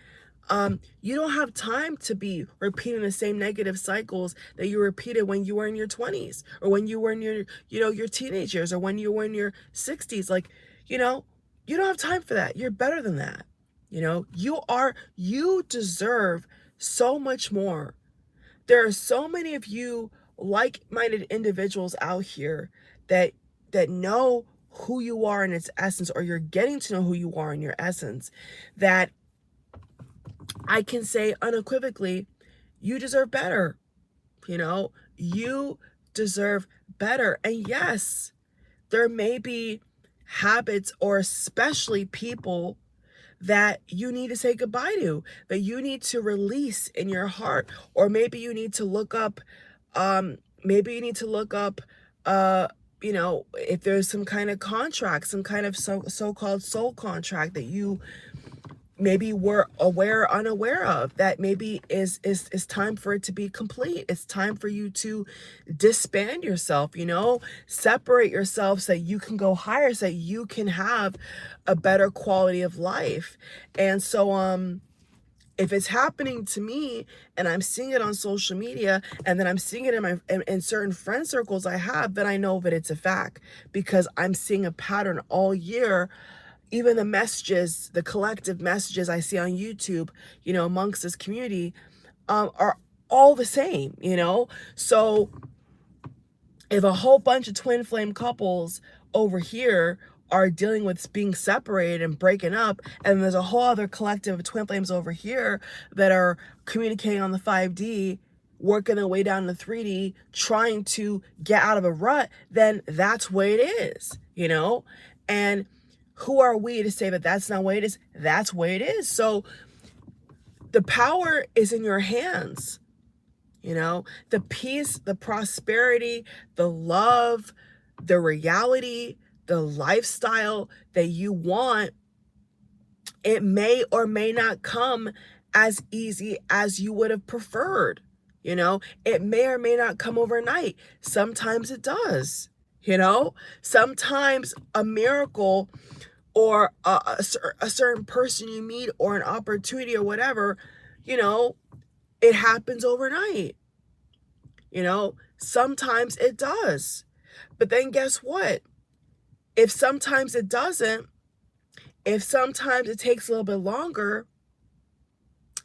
you don't have time to be repeating the same negative cycles that you repeated when you were in your 20s, or when you were in your, you know, your teenage years, or when you were in your 60s. Like, you know, you don't have time for that. You're better than that. You know, you deserve so much more. There are so many of you like-minded individuals out here that know who you are in its essence, or you're getting to know who you are in your essence, that I can say unequivocally, you deserve better. You know, you deserve better. And yes, there may be habits, or especially people, that you need to say goodbye to, that you need to release in your heart. Or maybe you need to look up, you know, if there's some kind of contract, some kind of so-called soul contract that you maybe were aware or unaware of, that maybe is time for it to be complete. It's time for you to disband yourself, you know, separate yourself so that you can go higher, so that you can have a better quality of life. And so if it's happening to me, and I'm seeing it on social media, and then I'm seeing it in certain friend circles I have, then I know that it's a fact, because I'm seeing a pattern all year. Even the messages, the collective messages I see on YouTube, you know, amongst this community, are all the same, you know? So if a whole bunch of twin flame couples over here are dealing with being separated and breaking up, and there's a whole other collective of twin flames over here that are communicating on the 5D, working their way down to 3D, trying to get out of a rut, then that's the way it is, you know? And who are we to say that that's not the way it is? That's the way it is. So the power is in your hands, you know? The peace, the prosperity, the love, the reality, the lifestyle that you want, it may or may not come as easy as you would have preferred. You know, it may or may not come overnight. Sometimes it does, you know? Sometimes a miracle, or a certain person you meet, or an opportunity, or whatever, you know, it happens overnight. You know, sometimes it does. But then guess what? If sometimes it doesn't, if sometimes it takes a little bit longer,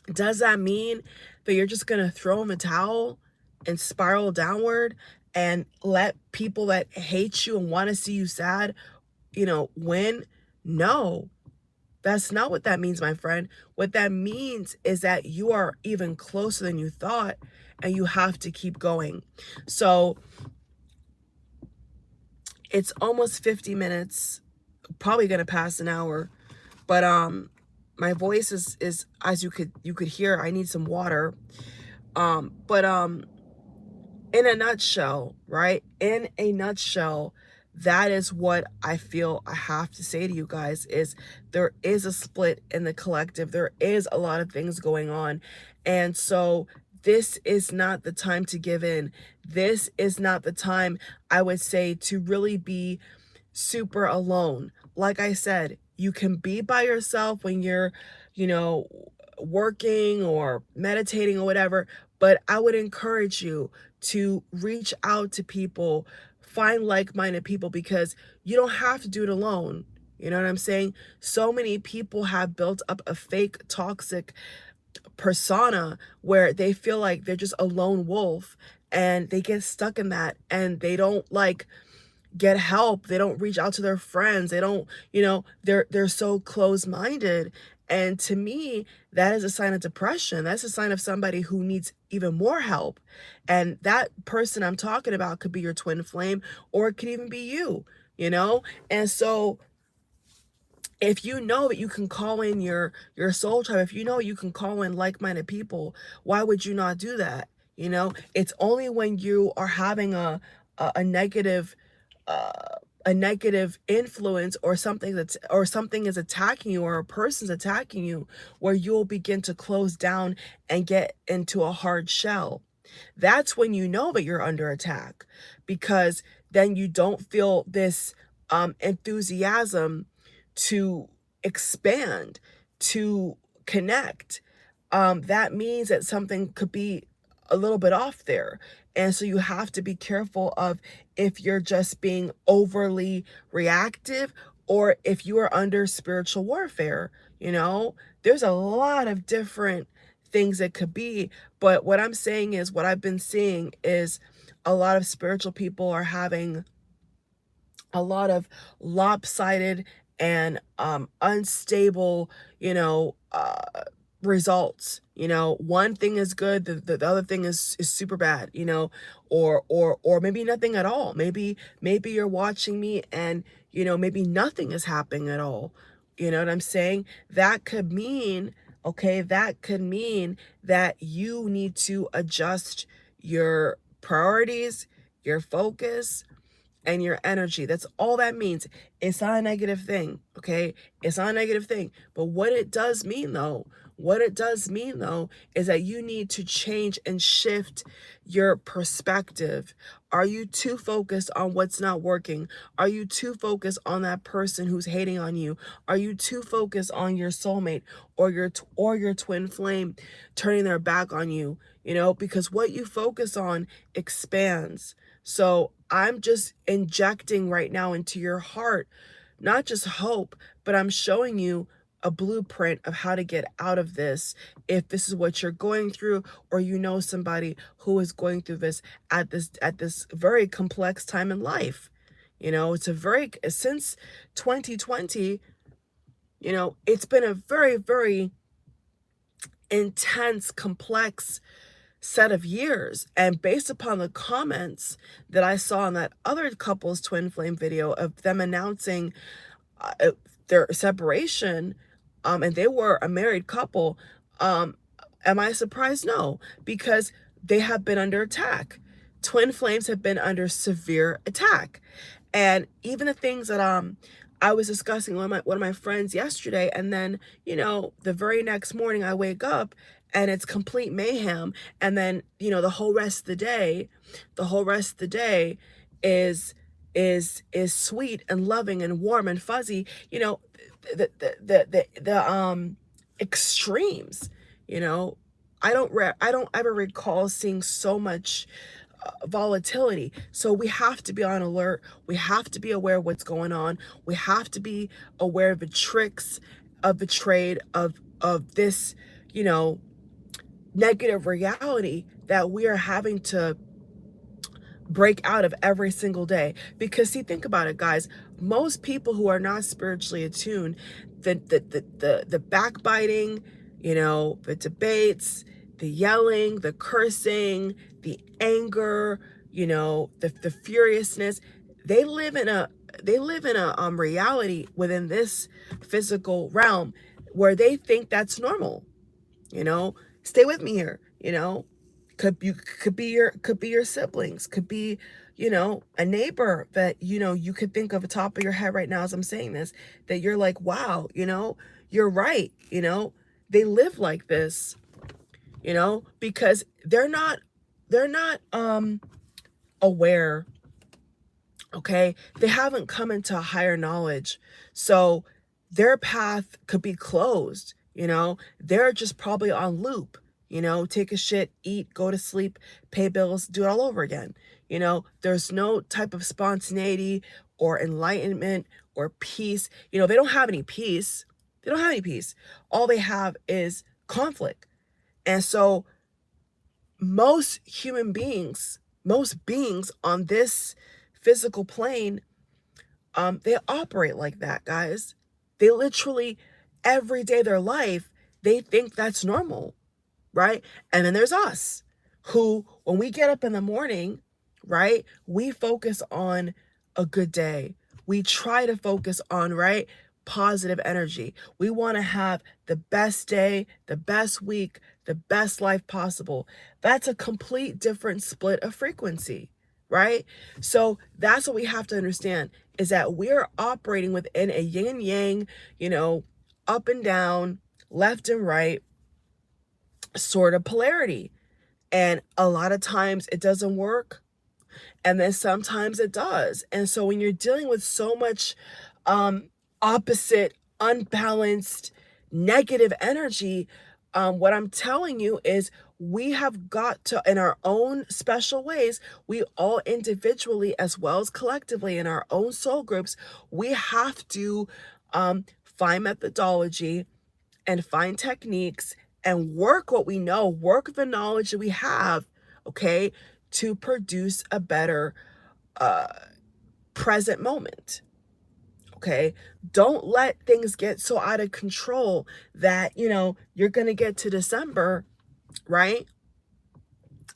does that mean that you're just going to throw in the towel and spiral downward and let people that hate you and want to see you sad, win? No, that's not what that means, my friend. What that means is that you are even closer than you thought, and you have to keep going. So it's almost 50 minutes, probably gonna pass an hour, but my voice is as you could hear, I need some water. But in a nutshell, right? In a nutshell, that is what I feel I have to say to you guys is there is a split in the collective. There is a lot of things going on. And so this is not the time to give in. This is not the time, I would say, to really be super alone. Like I said, you can be by yourself when you're, you know, working or meditating or whatever, but I would encourage you to reach out to people, find like-minded people, because you don't have to do it alone. You know what I'm saying? So many people have built up a fake toxic persona where they feel like they're just a lone wolf, and they get stuck in that, and they don't like get help. They don't reach out to their friends. They don't, they're so close-minded. And to me, that is a sign of depression. That's a sign of somebody who needs even more help. And that person I'm talking about could be your twin flame, or it could even be you. And so if you know that you can call in your soul tribe, if you know you can call in like-minded people, why would you not do that? It's only when you are having a negative uh, a negative influence, or something is attacking you, or a person's attacking you, where you'll begin to close down and get into a hard shell. That's when you know that you're under attack, because then you don't feel this enthusiasm to expand, to connect. That means that something could be a little bit off there. And so you have to be careful of if you're just being overly reactive, or if you are under spiritual warfare. There's a lot of different things it could be. But what I'm saying is, what I've been seeing is a lot of spiritual people are having a lot of lopsided and unstable, results. One thing is good, the other thing is super bad, or maybe nothing at all. Maybe you're watching me and maybe nothing is happening at all. You know what I'm saying? That could mean, okay, that could mean that you need to adjust your priorities, your focus, and your energy. That's all that means. It's not a negative thing, okay? It's not a negative thing. But what it does mean though, is that you need to change and shift your perspective. Are you too focused on what's not working? Are you too focused on that person who's hating on you? Are you too focused on your soulmate, or your twin flame turning their back on you? Because what you focus on expands. So I'm just injecting right now into your heart, not just hope, but I'm showing you a blueprint of how to get out of this, if this is what you're going through, or somebody who is going through this at this very complex time in life. Since 2020, it's been a very, very intense, complex set of years. And based upon the comments that I saw in that other couple's twin flame video of them announcing their separation, and they were a married couple, am I surprised? No, because they have been under attack. Twin flames have been under severe attack. And even the things that I was discussing with one of my friends yesterday, and then the very next morning I wake up and it's complete mayhem, and then the whole rest of the day, is sweet and loving and warm and fuzzy. The extremes. I don't ever recall seeing so much volatility. So we have to be on alert. We have to be aware of what's going on. We have to be aware of the tricks of the trade of this, negative reality that we are having to break out of every single day. Because see, think about it, guys. Most people who are not spiritually attuned, the backbiting, the debates, the yelling, the cursing, the anger, the furiousness, they live in a reality within this physical realm where they think that's normal. Stay with me here. Could be your siblings, could be a neighbor that you could think of the top of your head right now as I'm saying this, that you're like, wow, you're right. They live like this, because they're not aware. Okay, they haven't come into a higher knowledge, so their path could be closed. They're just probably on loop. Take a shit, eat, go to sleep, pay bills, do it all over again. There's no type of spontaneity or enlightenment or peace. They don't have any peace. They don't have any peace. All they have is conflict. And so most beings on this physical plane, they operate like that, guys. They literally, every day of their life, they think that's normal. Right? And then there's us who, when we get up in the morning, right, we focus on a good day. We try to focus on, right, positive energy. We want to have the best day, the best week, the best life possible. That's a complete different split of frequency, right? So that's what we have to understand, is that we're operating within a yin and yang, up and down, left and right sort of polarity. And a lot of times it doesn't work, and then sometimes it does. And so when you're dealing with so much opposite, unbalanced, negative energy, what I'm telling you is we have got to, in our own special ways, we all individually as well as collectively in our own soul groups, we have to find methodology and find techniques and work what we know, work the knowledge that we have, okay, to produce a better present moment, okay? Don't let things get so out of control that, you're going to get to December, right?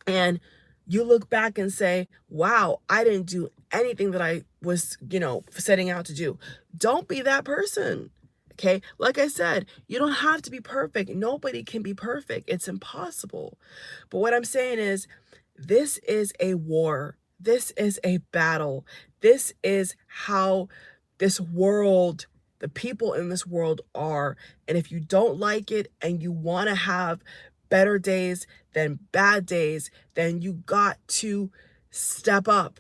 And you look back and say, wow, I didn't do anything that I was, setting out to do. Don't be that person. Okay, like I said, you don't have to be perfect. Nobody can be perfect. It's impossible. But what I'm saying is, this is a war. This is a battle. This is how this world, the people in this world are. And if you don't like it and you want to have better days than bad days, then you got to step up.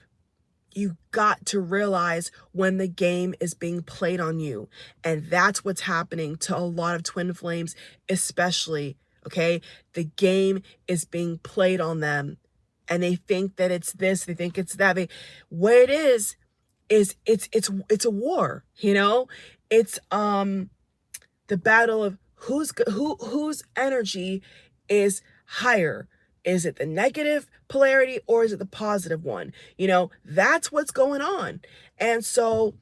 You got to realize when the game is being played on you. And that's what's happening to a lot of twin flames, especially, okay? The game is being played on them. And they think that it's this, they think it's that. What it is it's a war, It's the battle of whose energy is higher. Is it the negative polarity or is it the positive one? That's what's going on. And so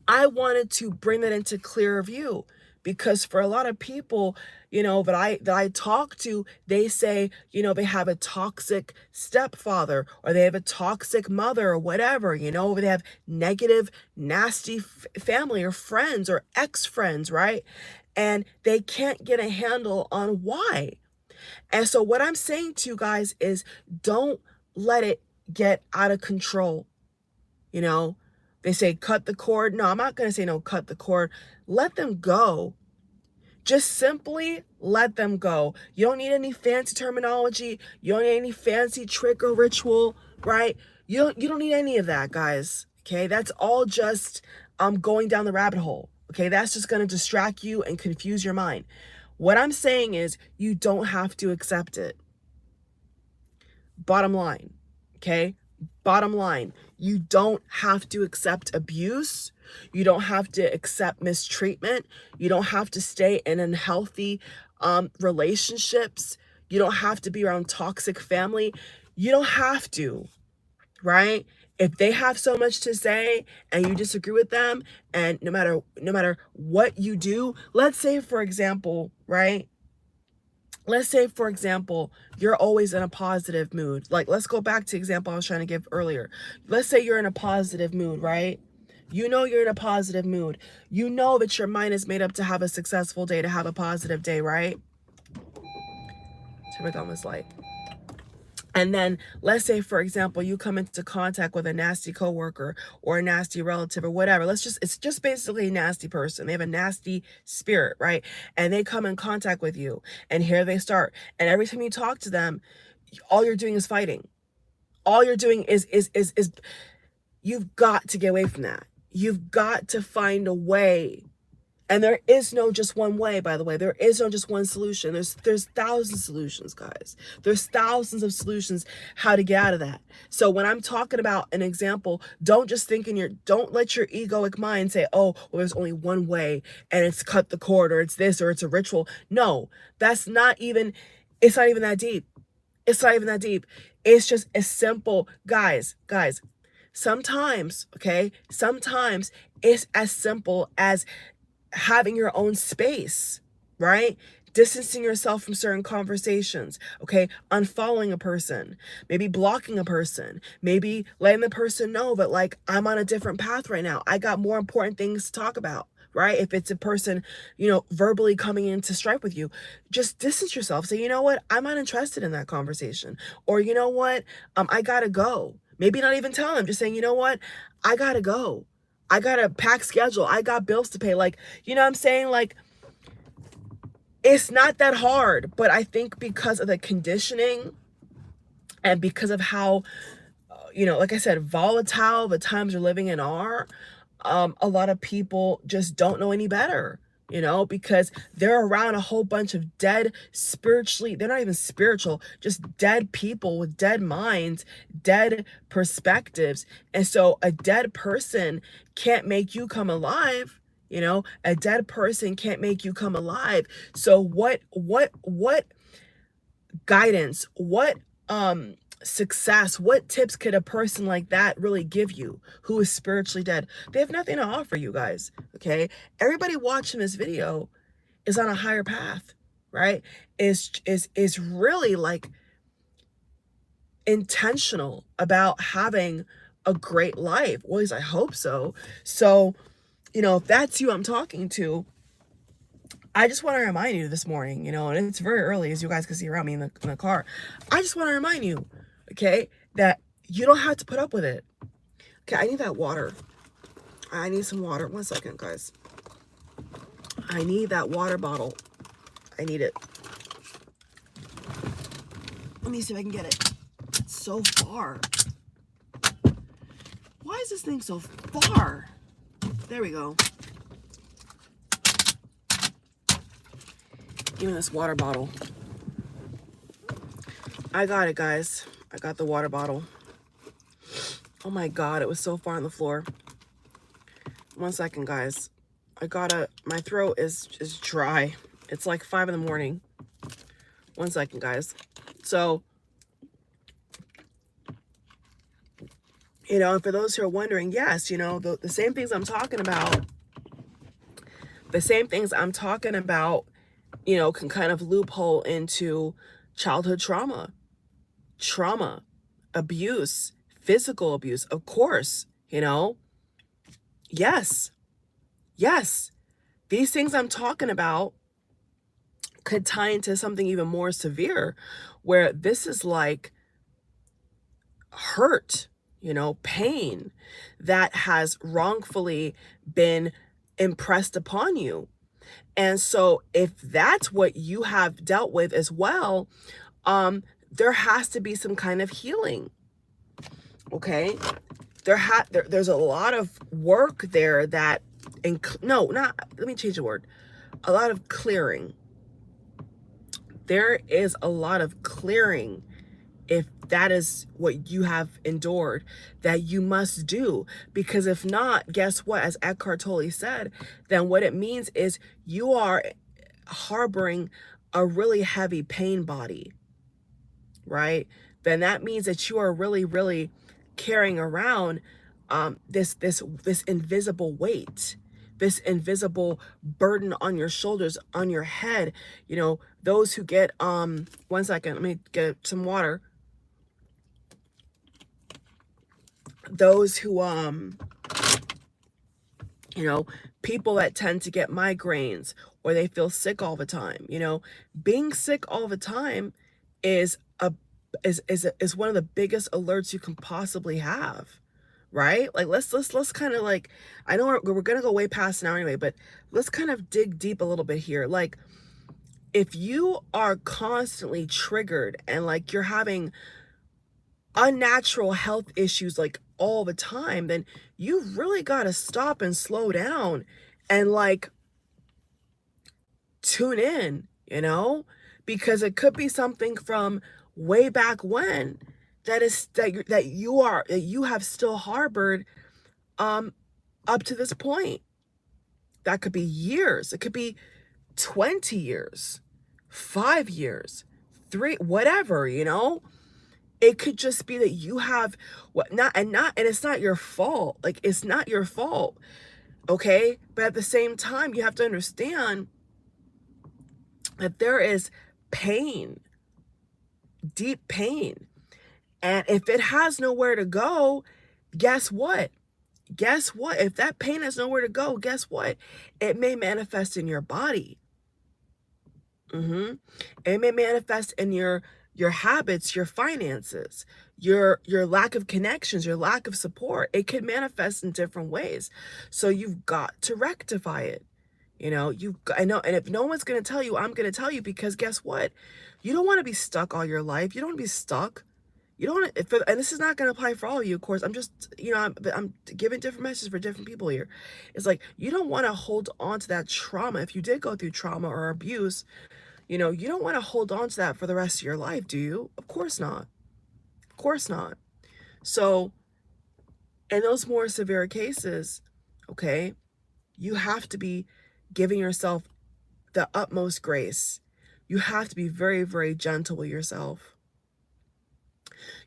I wanted to bring that into clearer view, because for a lot of people, that I talk to, they say, they have a toxic stepfather or they have a toxic mother or whatever, they have negative, nasty family or friends or ex-friends, right? And they can't get a handle on why. And so what I'm saying to you guys is, don't let it get out of control. They say cut the cord. No, I'm not going to say no, cut the cord. Let them go. Just simply let them go. You don't need any fancy terminology. You don't need any fancy trick or ritual, right? You don't need any of that, guys. Okay, that's all just going down the rabbit hole. Okay, that's just going to distract you and confuse your mind. What I'm saying is, you don't have to accept it. Bottom line, okay? Bottom line, you don't have to accept abuse. You don't have to accept mistreatment. You don't have to stay in unhealthy relationships. You don't have to be around toxic family. You don't have to, right? If they have so much to say and you disagree with them, and no matter what you do, let's say for example, right? Let's say for example, you're always in a positive mood. Like, let's go back to the example I was trying to give earlier. Let's say you're in a positive mood, right? You know you're in a positive mood. You know that your mind is made up to have a successful day, to have a positive day, right? Turn back on this light. And then let's say, for example, you come into contact with a nasty coworker or a nasty relative or whatever. It's just basically a nasty person. They have a nasty spirit, right? And they come in contact with you, and here they start. And every time you talk to them, all you're doing is fighting. All you're doing is you've got to get away from that. You've got to find a way. And there is no just one way, by the way. There is no just one solution. There's thousands of solutions, guys. There's thousands of solutions how to get out of that. So when I'm talking about an example, don't just think don't let your egoic mind say, oh, well, there's only one way and it's cut the cord, or it's this, or it's a ritual. No, it's not even that deep. It's not even that deep. It's just as simple, guys, sometimes, okay? Sometimes it's as simple as having your own space, right? Distancing yourself from certain conversations, okay? Unfollowing a person, maybe blocking a person, maybe letting the person know that, like, I'm on a different path right now. I got more important things to talk about, right? If it's a person, verbally coming in to stripe with you, just distance yourself. Say, you know what? I'm not interested in that conversation. Or, you know what? I gotta go. Maybe not even tell them, just saying, you know what? I gotta go. I got a packed schedule. I got bills to pay. Like, you know what I'm saying? Like, it's not that hard. But I think because of the conditioning and because of how, like I said, volatile the times we're living in are, a lot of people just don't know any better, because they're around a whole bunch of dead spiritually. They're not even spiritual, just dead people with dead minds, dead perspectives. And so a dead person can't make you come alive. A dead person can't make you come alive. So what guidance, what success, what tips could a person like that really give you who is spiritually dead? They have nothing to offer you guys, okay? Everybody watching this video is on a higher path, right? Is really like intentional about having a great life. Well, at least I hope so. So, if that's you I'm talking to, I just want to remind you this morning, and it's very early, as you guys can see around me in the car. I just want to remind you, okay, that you don't have to put up with it. Okay, I need that water. I need some water. 1 second, guys. I need that water bottle. I need it. Let me see if I can get it. It's so far. Why is this thing so far? There we go. Give me this water bottle. I got it, guys. I got the water bottle. Oh my God, it was so far on the floor. 1 second, guys. My throat is dry. It's like 5 in the morning. 1 second, guys. So, and for those who are wondering, yes, the same things I'm talking about, can kind of loophole into childhood trauma, abuse, physical abuse, of course, yes. These things I'm talking about could tie into something even more severe, where this is like hurt, pain that has wrongfully been impressed upon you. And so if that's what you have dealt with as well, there has to be some kind of healing. Okay? There's a lot of work there that, let me change the word. A lot of clearing. There is a lot of clearing, if that is what you have endured, that you must do. Because if not, guess what? As Eckhart Tolle said, then what it means is you are harboring a really heavy pain body. right? Then that means that you are really, really carrying around this invisible weight, this invisible burden on your shoulders, on your head. You know, those who get 1 second, let me get some water. Those who you know, people that tend to get migraines or they feel sick all the time, you know, being sick all the time is a is one of the biggest alerts you can possibly have, right? Like let's kind of like, I know we're gonna go way past now anyway, but let's kind of dig deep a little bit here. Like, if you are constantly triggered and like you're having unnatural health issues like all the time, then you really got to stop and slow down and like tune in, you know, because it could be something from way back when that is that you have still harbored up to this point. That could be years, it could be 20 years, 5 years, 3, whatever, you know. It could just be that you have what not and it's not your fault. Like, it's not your fault. Okay? But at the same time, you have to understand that there is pain, deep pain. And if it has nowhere to go, guess what? Guess what? If that pain has nowhere to go, guess what? It may manifest in your body. It may manifest in your habits, your finances, your lack of connections, your lack of support. It can manifest in different ways. So you've got to rectify it. You know, I know, and if no one's going to tell you, I'm going to tell you, because guess what? You don't want to be stuck all your life. You don't want to be stuck. You don't want to, and this is not going to apply for all of you, of course. I'm just, you know, I'm giving different messages for different people here. It's like, you don't want to hold on to that trauma. If you did go through trauma or abuse, you know, you don't want to hold on to that for the rest of your life, do you? Of course not. Of course not. So in those more severe cases, okay, you have to be giving yourself the utmost grace. You have to be very, very gentle with yourself.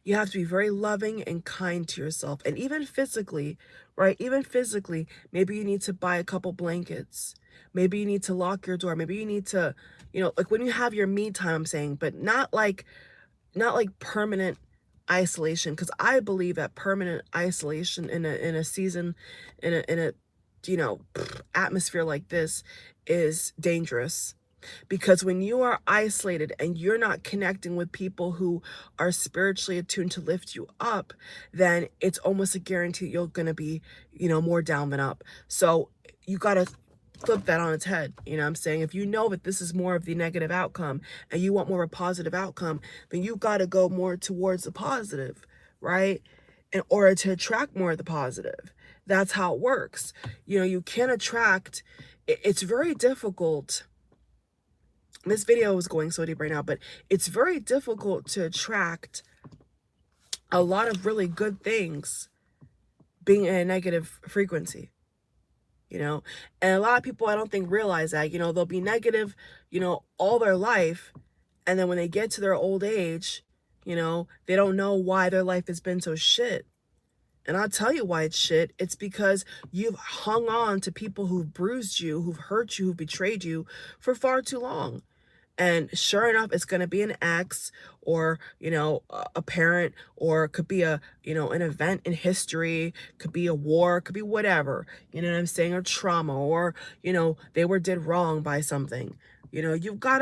You have to be very loving and kind to yourself. And even physically, right? Even physically, maybe you need to buy a couple blankets. Maybe you need to lock your door. Maybe you need to, you know, like when you have your me time, I'm saying, but not like permanent isolation. Because I believe that permanent isolation in a season, in a you know, atmosphere like this is dangerous. Because when you are isolated and you're not connecting with people who are spiritually attuned to lift you up, then it's almost a guarantee you're going to be, you know, more down than up. So you got to flip that on its head. You know what I'm saying? If you know that this is more of the negative outcome and you want more of a positive outcome, then you got to go more towards the positive, right? In order to attract more of the positive. That's how it works. You know, you can attract, it's very difficult. This video is going so deep right now, but it's very difficult to attract a lot of really good things being in a negative frequency, you know? And a lot of people, I don't think, realize that, you know, they'll be negative, you know, all their life. And then when they get to their old age, you know, they don't know why their life has been so shit. And I'll tell you why it's shit. It's because you've hung on to people who've bruised you, who've hurt you, who've betrayed you for far too long. And sure enough, it's going to be an ex, or, you know, a parent, or it could be a, you know, an event in history, could be a war, could be whatever, you know what I'm saying, or trauma, or, you know, they did wrong by something. You know, you've got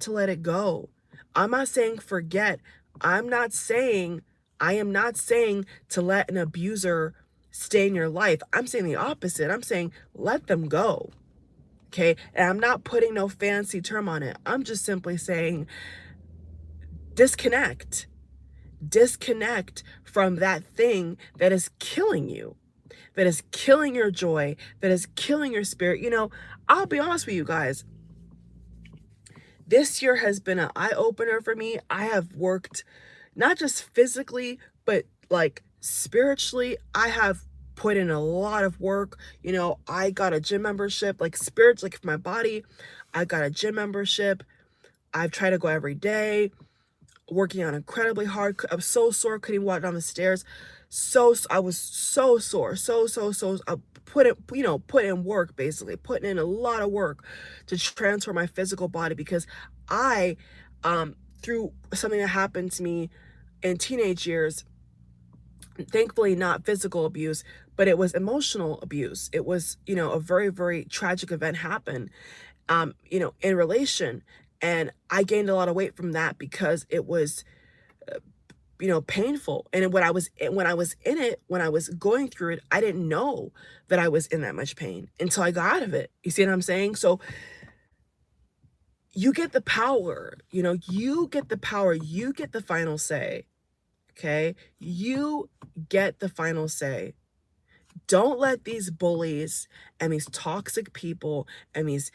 to let it go. I'm not saying forget. I am not saying to let an abuser stay in your life. I'm saying the opposite. I'm saying let them go. Okay, and I'm not putting no fancy term on it. I'm just simply saying disconnect. Disconnect from that thing that is killing you, that is killing your joy, that is killing your spirit. You know, I'll be honest with you guys. This year has been an eye-opener for me. I have worked not just physically, but like spiritually. I have put in a lot of work. You know, I got a gym membership, like spiritually, like for my body. I got a gym membership. I've tried to go every day. working out incredibly hard. I was so sore, couldn't even walk down the stairs. So I was so sore, so I put in work, basically putting in a lot of work to transform my physical body, because I through something that happened to me in teenage years, thankfully not physical abuse, but it was emotional abuse. It was, a very, very tragic event happened, in relation. And I gained a lot of weight from that because it was, painful. And when I was in it, when I was going through it, I didn't know that I was in that much pain until I got out of it. You see what I'm saying? So you get the power, you get the power, you get the final say. Okay? You get the final say. Don't let these bullies and these toxic people and these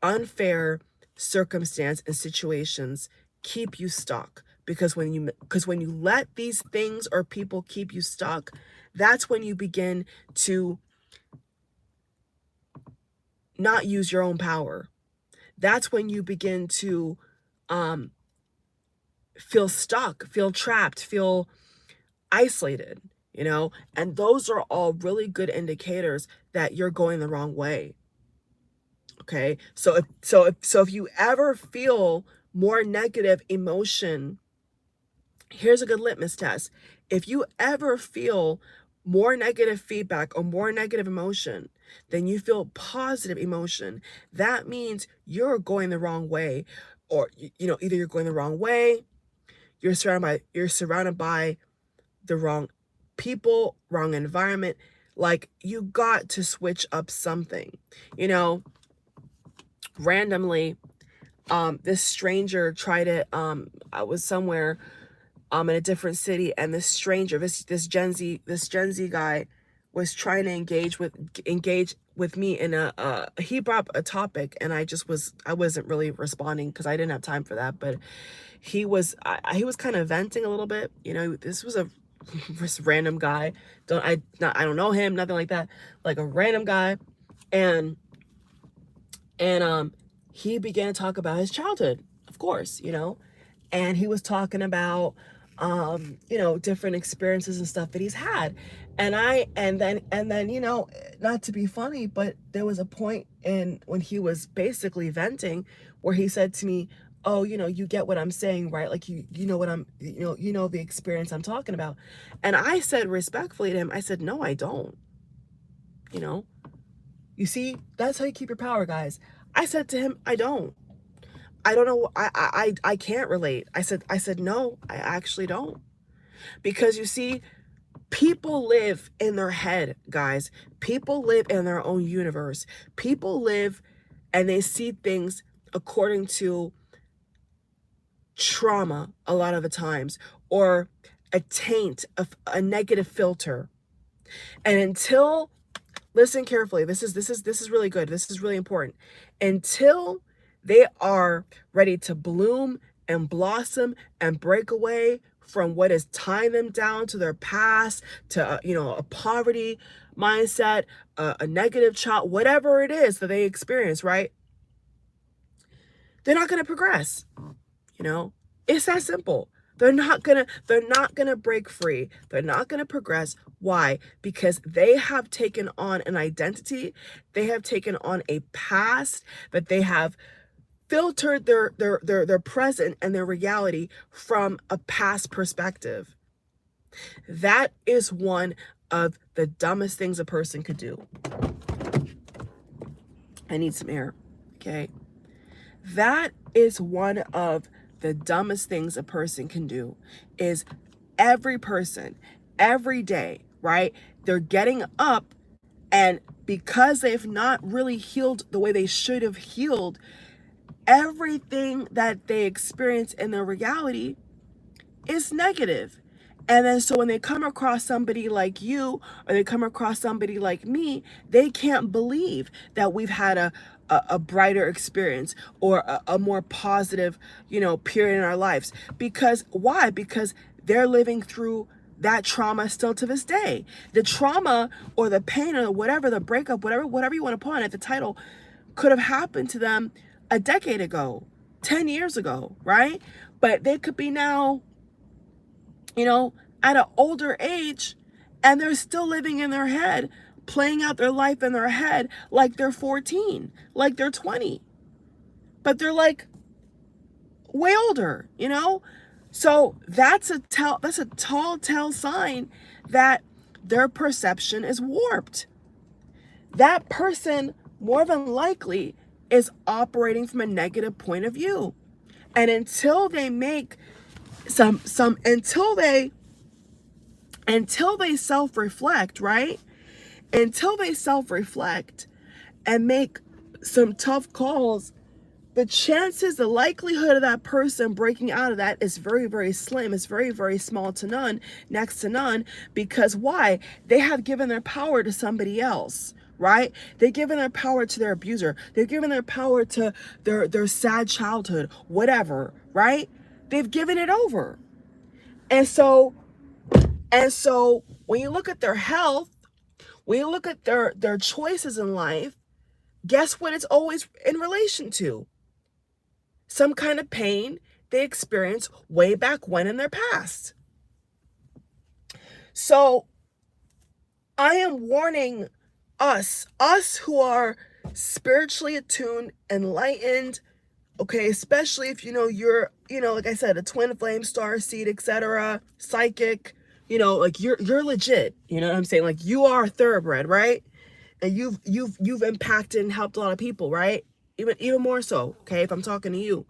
unfair circumstance and situations keep you stuck. Because when you let these things or people keep you stuck, that's when you begin to not use your own power. That's when you begin to feel stuck, feel trapped, feel isolated, and those are all really good indicators that you're going the wrong way. Okay? So if you ever feel more negative emotion, here's a good litmus test. If you ever feel more negative feedback or more negative emotion than you feel positive emotion, that means you're going the wrong way. Or, either you're going the wrong way, you're surrounded by the wrong people, wrong environment. Like, you got to switch up something. Randomly, this stranger tried it. I was somewhere in a different city, and this stranger, this Gen Z guy was trying to engage with me in he brought up a topic, and I wasn't really responding because I didn't have time for that. But he was kind of venting a little bit. This was this random guy. I don't know him, nothing like that. Like a random guy, and he began to talk about his childhood, of course, and he was talking about different experiences and stuff that he's had. And then, not to be funny, but there was a point when he was basically venting where he said to me, "Oh, you get what I'm saying, right? Like, you know what I'm, the experience I'm talking about." And I said respectfully to him, I said, "No, I don't." You see, that's how you keep your power, guys. I said to him, I don't know. I can't relate. I said, no, I actually don't. Because you see, people live in their head, guys. People live in their own universe. People live and they see things according to trauma a lot of the times, or a taint of a negative filter. And until, listen carefully, this is really good. This is really important. Until they are ready to bloom and blossom and break away from what is tying them down to their past, to, a poverty mindset, a negative child, whatever it is that they experience, right? They're not going to progress. It's that simple. They're not gonna break free. They're not gonna progress. Why? Because they have taken on an identity. They have taken on a past that they have filtered their present and their reality from a past perspective. That is one of the dumbest things a person could do. I need some air. Okay. That is one of the dumbest things a person can do. Is every person, every day, right? They're getting up, and because they've not really healed the way they should have healed, everything that they experience in their reality is negative. And then so when they come across somebody like you, or they come across somebody like me, they can't believe that we've had a brighter experience, or a more positive, period in our lives. Because why? Because they're living through that trauma still to this day. The trauma or the pain or whatever, the breakup, whatever you want to put on it, the title, could have happened to them a decade ago. 10 years ago, right? But they could be now, you know, at an older age, and they're still living in their head, playing out their life in their head like they're 14, like they're 20. But they're like way older, you know? So that's a tall tell sign that their perception is warped. That person more than likely is operating from a negative point of view. And until they make until they self-reflect, right? Until they self-reflect and make some tough calls, the likelihood of that person breaking out of that is very, very slim. It's very, very small to none, next to none, because why? They have given their power to somebody else, right? They've given their power to their abuser. They've given their power to their sad childhood, whatever, right? They've given it over. And so when you look at their health, when you look at their choices in life, guess what it's always in relation to? Some kind of pain they experienced way back when in their past. So I am warning us who are spiritually attuned, enlightened, okay, especially if you're, like I said, a twin flame star seed, etc., psychic, like you're legit, you know what I'm saying? Like you are a thoroughbred, right? And you've impacted and helped a lot of people, right? Even more so, okay, if I'm talking to you.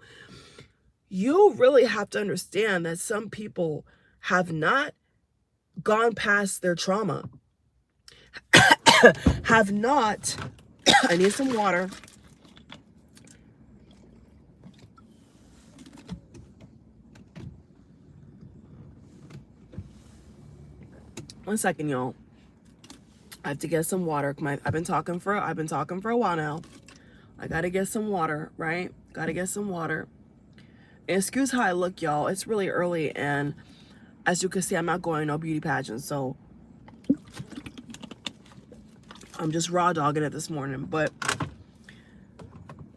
You really have to understand that some people have not gone past their trauma. Have not, I need some water. One second, y'all. I have to get some water. I've been talking for a while now. I gotta get some water, right? Gotta get some water. And excuse how I look, y'all. It's really early, and as you can see, I'm not going to no beauty pageant, so I'm just raw dogging it this morning. But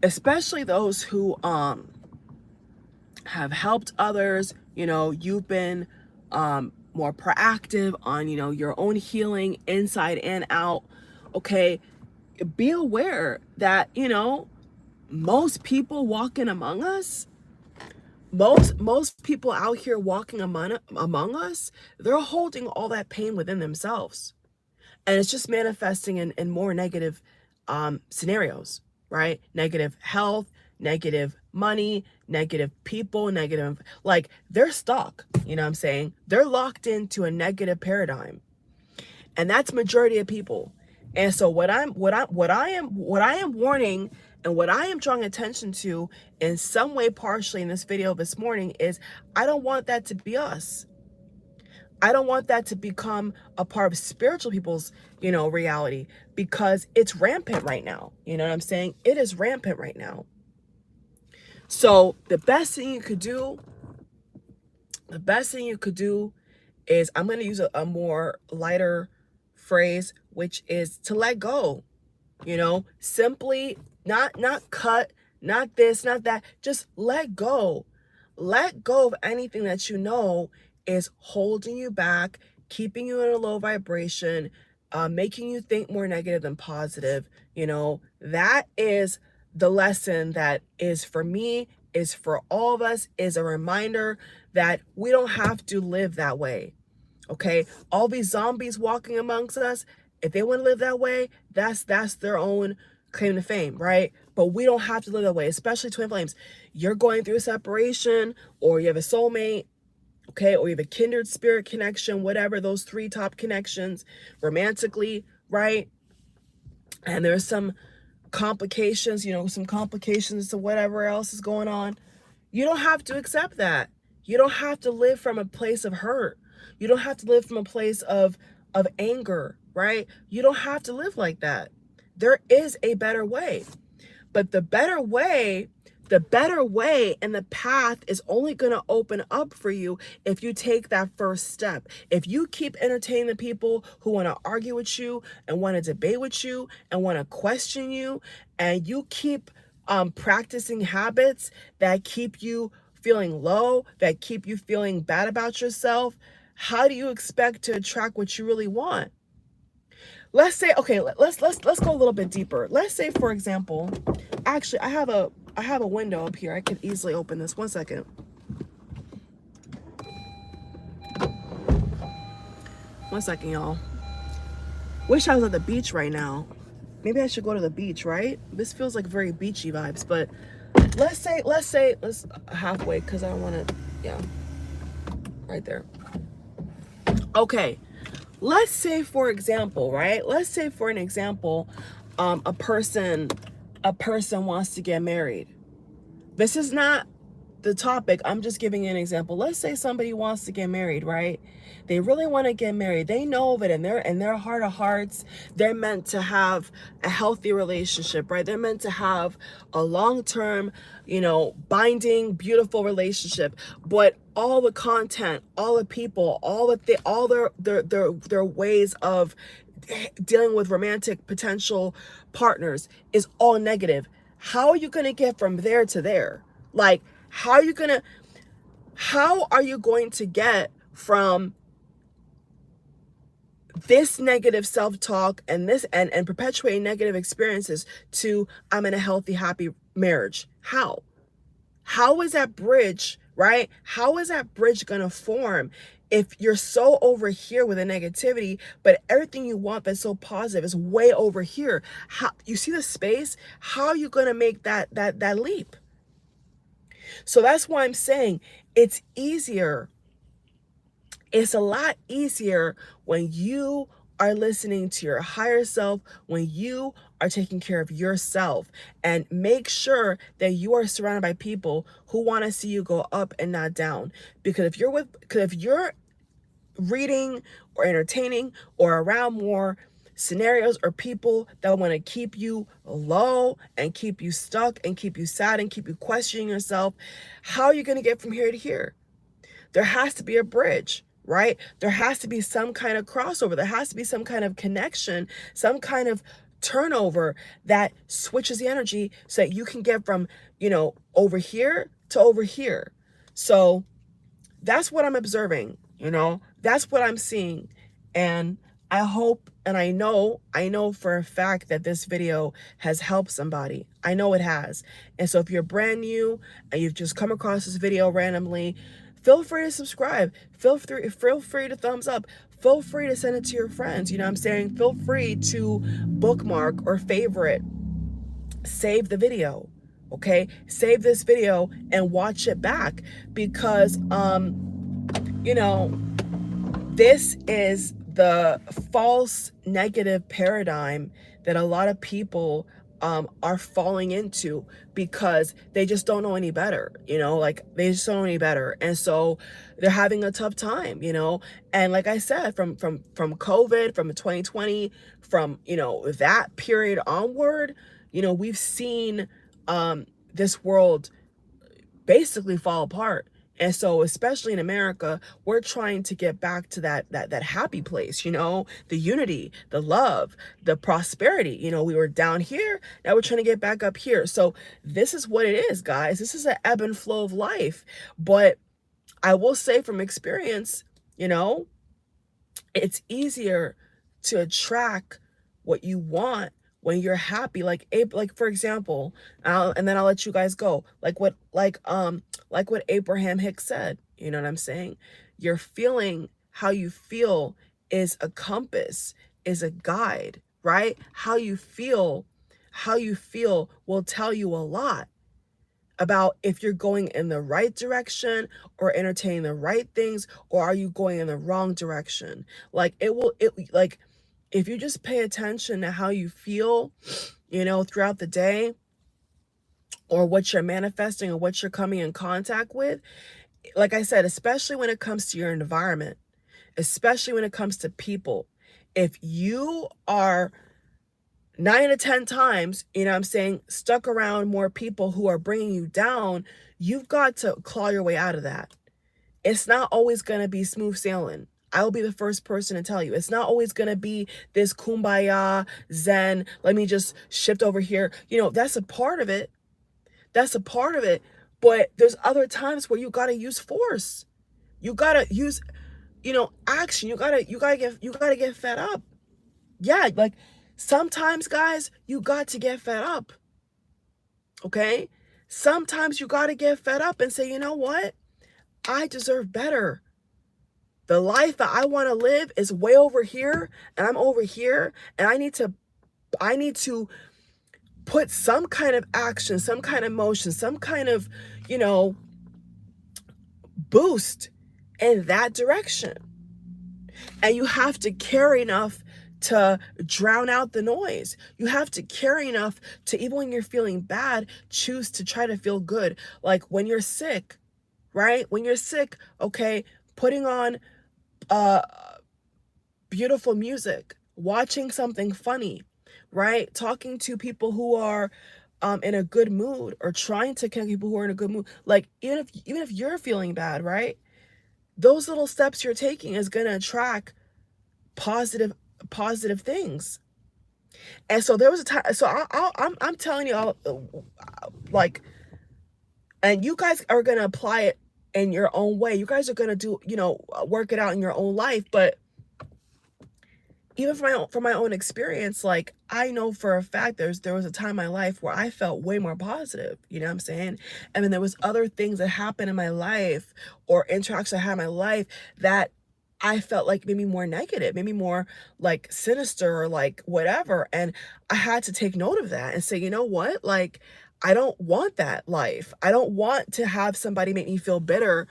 especially those who have helped others, you've been more proactive on, your own healing inside and out. Okay, be aware that, most people walking among us, most people out here walking among us, they're holding all that pain within themselves. And it's just manifesting in more negative scenarios, right? Negative health, negative money, negative people, negative, like they're stuck, you know what I'm saying? They're locked into a negative paradigm. And that's majority of people. And so what I am warning and what I am drawing attention to in some way partially in this video this morning is I don't want that to be us. I don't want that to become a part of spiritual people's, reality, because it's rampant right now. You know what I'm saying? It is rampant right now. So the best thing you could do is, I'm going to use a more lighter phrase, which is to let go, simply not cut, not this, not that, just let go. Let go of anything that is holding you back, keeping you in a low vibration, making you think more negative than positive. That is the lesson that is for me, is for all of us, is a reminder that we don't have to live that way. Okay, all these zombies walking amongst us, if they want to live that way, that's their own claim to fame, right? But we don't have to live that way, especially twin flames. You're going through a separation, or you have a soulmate, okay, or you have a kindred spirit connection, whatever, those 3 top connections romantically, right? And there's some complications, some complications to whatever else is going on. You don't have to accept that. You don't have to live from a place of hurt. You don't have to live from a place of anger, right? You don't have to live like that. There is a better way. But the better way and the path is only going to open up for you if you take that first step. If you keep entertaining the people who want to argue with you and want to debate with you and want to question you, and you keep practicing habits that keep you feeling low, that keep you feeling bad about yourself, how do you expect to attract what you really want? Let's say, okay, let's go a little bit deeper. Let's say, for example, actually, I have a window up here. I could easily open this. 1 second. 1 second, y'all. Wish I was at the beach right now. Maybe I should go to the beach, right? This feels like very beachy vibes, but let's halfway, because I don't want to, yeah, right there. Okay, let's say, for example, right? Let's say, for an example, a person wants to get married. This is not the topic. I'm just giving you an example. Let's say somebody wants to get married, right? They really want to get married. They know that in their heart of hearts, they're meant to have a healthy relationship, right? They're meant to have a long-term, binding, beautiful relationship. But all the content, all the people, all their ways of dealing with romantic potential partners is all negative. How are you going to get from there to there? Like, how are you going to get from this negative self-talk and perpetuating negative experiences to I'm in a healthy, happy marriage? How is that bridge, right? How is that bridge going to form if you're so over here with the negativity, but everything you want that's so positive is way over here? How, you see the space? How are you going to make that leap? So that's why I'm saying it's easier. It's a lot easier when you are listening to your higher self, when you are taking care of yourself, and make sure that you are surrounded by people who want to see you go up and not down. Because if you're reading or entertaining or around more scenarios or people that want to keep you low and keep you stuck and keep you sad and keep you questioning yourself, how are you going to get from here to here? There has to be a bridge, right? There has to be some kind of crossover. There has to be some kind of connection, some kind of turnover that switches the energy so that you can get from, over here to over here. So that's what I'm observing, that's what I'm seeing. And I hope and I know for a fact that this video has helped somebody. I know it has. And so if you're brand new and you've just come across this video randomly, feel free to subscribe. Feel free to thumbs up. Feel free to send it to your friends. I'm saying? Feel free to bookmark or favorite. Save the video. Okay? Save this video and watch it back, because this is the false negative paradigm that a lot of people are falling into because they just don't know any better, like they just don't know any better. And so they're having a tough time, and like I said, from COVID, from 2020, from, that period onward, we've seen this world basically fall apart. And so, especially in America, we're trying to get back to that happy place, the unity, the love, the prosperity. We were down here, now we're trying to get back up here. So this is what it is, guys. This is an ebb and flow of life. But I will say from experience, it's easier to attract what you want when you're happy. Like for example, and then I'll let you guys go. Like what Abraham Hicks said. You know what I'm saying? You're feeling how you feel is a compass, is a guide, right? How you feel will tell you a lot about if you're going in the right direction or entertaining the right things, or are you going in the wrong direction. Like if you just pay attention to how you feel, throughout the day, or what you're manifesting or what you're coming in contact with, like I said, especially when it comes to your environment, especially when it comes to people, if you are 9 out of 10 times, stuck around more people who are bringing you down, you've got to claw your way out of that. It's not always going to be smooth sailing. I will be the first person to tell you. It's not always going to be this kumbaya, zen, let me just shift over here. That's a part of it. That's a part of it. But there's other times where you got to use force. You got to use, action. You got to get fed up. Yeah, like sometimes, guys, you got to get fed up. Okay? Sometimes you got to get fed up and say, you know what? I deserve better. The life that I want to live is way over here, and I'm over here, and I need to put some kind of action, some kind of motion, some kind of, boost in that direction. And you have to care enough to drown out the noise. You have to care enough to, even when you're feeling bad, choose to try to feel good. Like when you're sick, right? When you're sick, okay, putting on beautiful music, watching something funny, right? Talking to people who are in a good mood, or trying to connect people who are in a good mood. Like even if you're feeling bad, right? Those little steps you're taking is going to attract positive things. And so there was a time, so I'm telling you all, like, and you guys are going to apply it in your own way. You guys are going to do, work it out in your own life. But even from my own experience, like, I know for a fact there was a time in my life where I felt way more positive, you know what I'm saying? And then there was other things that happened in my life, or interactions I had in my life, that I felt like maybe more negative, maybe more like sinister, or like whatever. And I had to take note of that and say, you know what? Like, I don't want that life. I don't want to have somebody make me feel bitter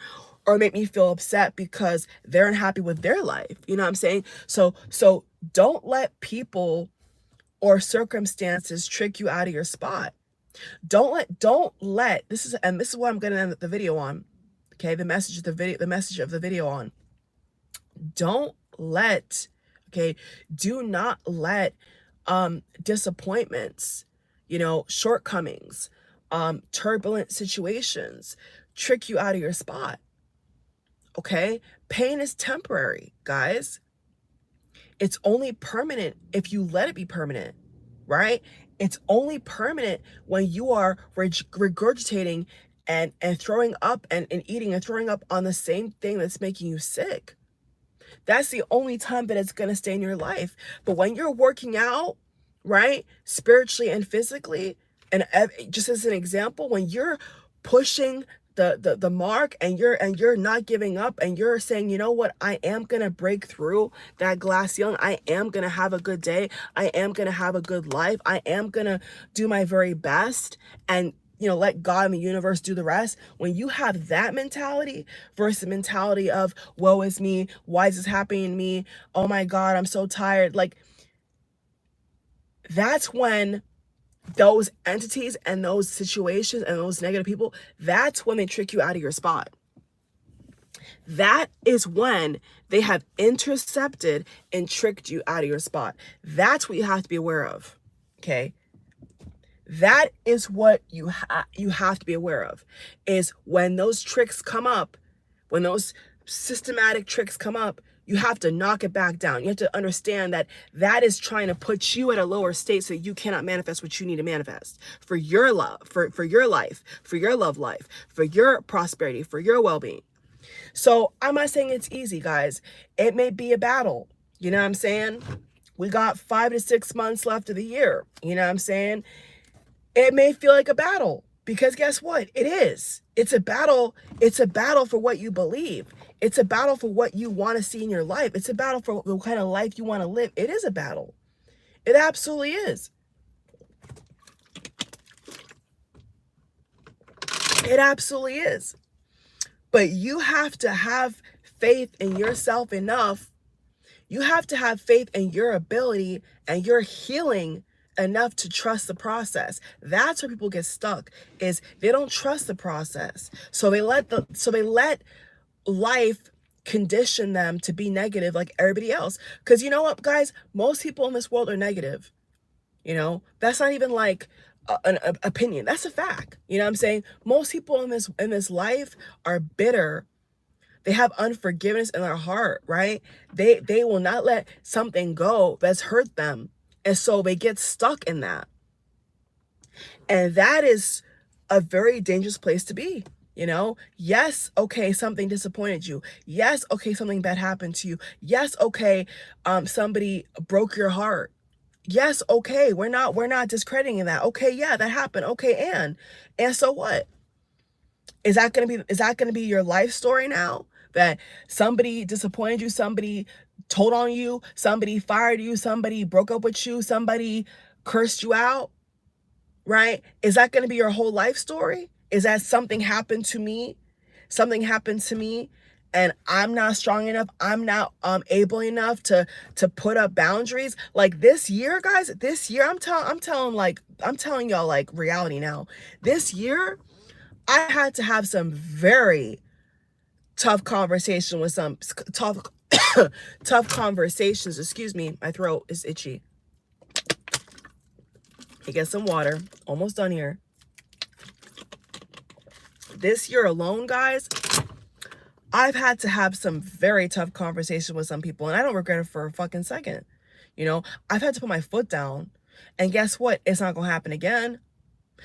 or make me feel upset because they're unhappy with their life. You know what I'm saying? So don't let people or circumstances trick you out of your spot. Don't let this is what I'm going to end the video on. Okay, the message of the video on. Do not let disappointments, shortcomings, turbulent situations trick you out of your spot. Okay? Pain is temporary, guys. It's only permanent if you let it be permanent, right? It's only permanent when you are regurgitating and throwing up and eating and throwing up on the same thing that's making you sick. That's the only time that it's going to stay in your life. But when you're working out, right, spiritually and physically, and just as an example, when you're pushing the mark, and you're not giving up, and you're saying, you know what, I am going to break through that glass ceiling. I am going to have a good day. I am going to have a good life. I am going to do my very best, and let God and the universe do the rest. When you have that mentality versus the mentality of, woe is me, why is this happening to me? Oh my God, I'm so tired. Like, that's when those entities and those situations and those negative people, that's when they trick you out of your spot. That is when they have intercepted and tricked you out of your spot. That's what you have to be aware of. Okay? That is what you have to be aware of, is when those tricks come up, when those systematic tricks come up, you have to knock it back down. You have to understand that that is trying to put you at a lower state so you cannot manifest what you need to manifest for your love, for your life, for your love life, for your prosperity, for your well-being. So I'm not saying it's easy, guys. It may be a battle. You know what I'm saying? We got 5 to 6 months left of the year. You know what I'm saying? It may feel like a battle, because guess what? It is. It's a battle. It's a battle for what you believe. It's a battle for what you want to see in your life. It's a battle for the kind of life you want to live. It is a battle. It absolutely is. It absolutely is. But you have to have faith in yourself enough. You have to have faith in your ability and your healing enough to trust the process. That's where people get stuck, is they don't trust the process. So they let life condition them to be negative like everybody else. Because you know what, guys? Most people in this world are negative. That's not even like an opinion. That's a fact. You know what I'm saying? Most people in this life are bitter. They have unforgiveness in their heart, right? They will not let something go that's hurt them. And so they get stuck in that. And that is a very dangerous place to be. You know, yes, okay, something disappointed you. Yes, okay, something bad happened to you. Yes, okay, somebody broke your heart. Yes, okay, we're not discrediting that. Okay, yeah, that happened. Okay, and so what? Is that gonna be your life story now? That somebody disappointed you, somebody told on you, somebody fired you, somebody broke up with you, somebody cursed you out, right? Is that gonna be your whole life story? Is that something happened to me? Something happened to me and I'm not strong enough, I'm not able enough to put up boundaries. Like this year, guys, this year, I'm telling y'all like reality now. This year, I had to have some very tough conversation with some tough tough conversations. Excuse me, my throat is itchy. I get some water. Almost done here. This year alone, guys, I've had to have some very tough conversation with some people, and I don't regret it for a fucking second. You know, I've had to put my foot down, and guess what? It's not gonna happen again.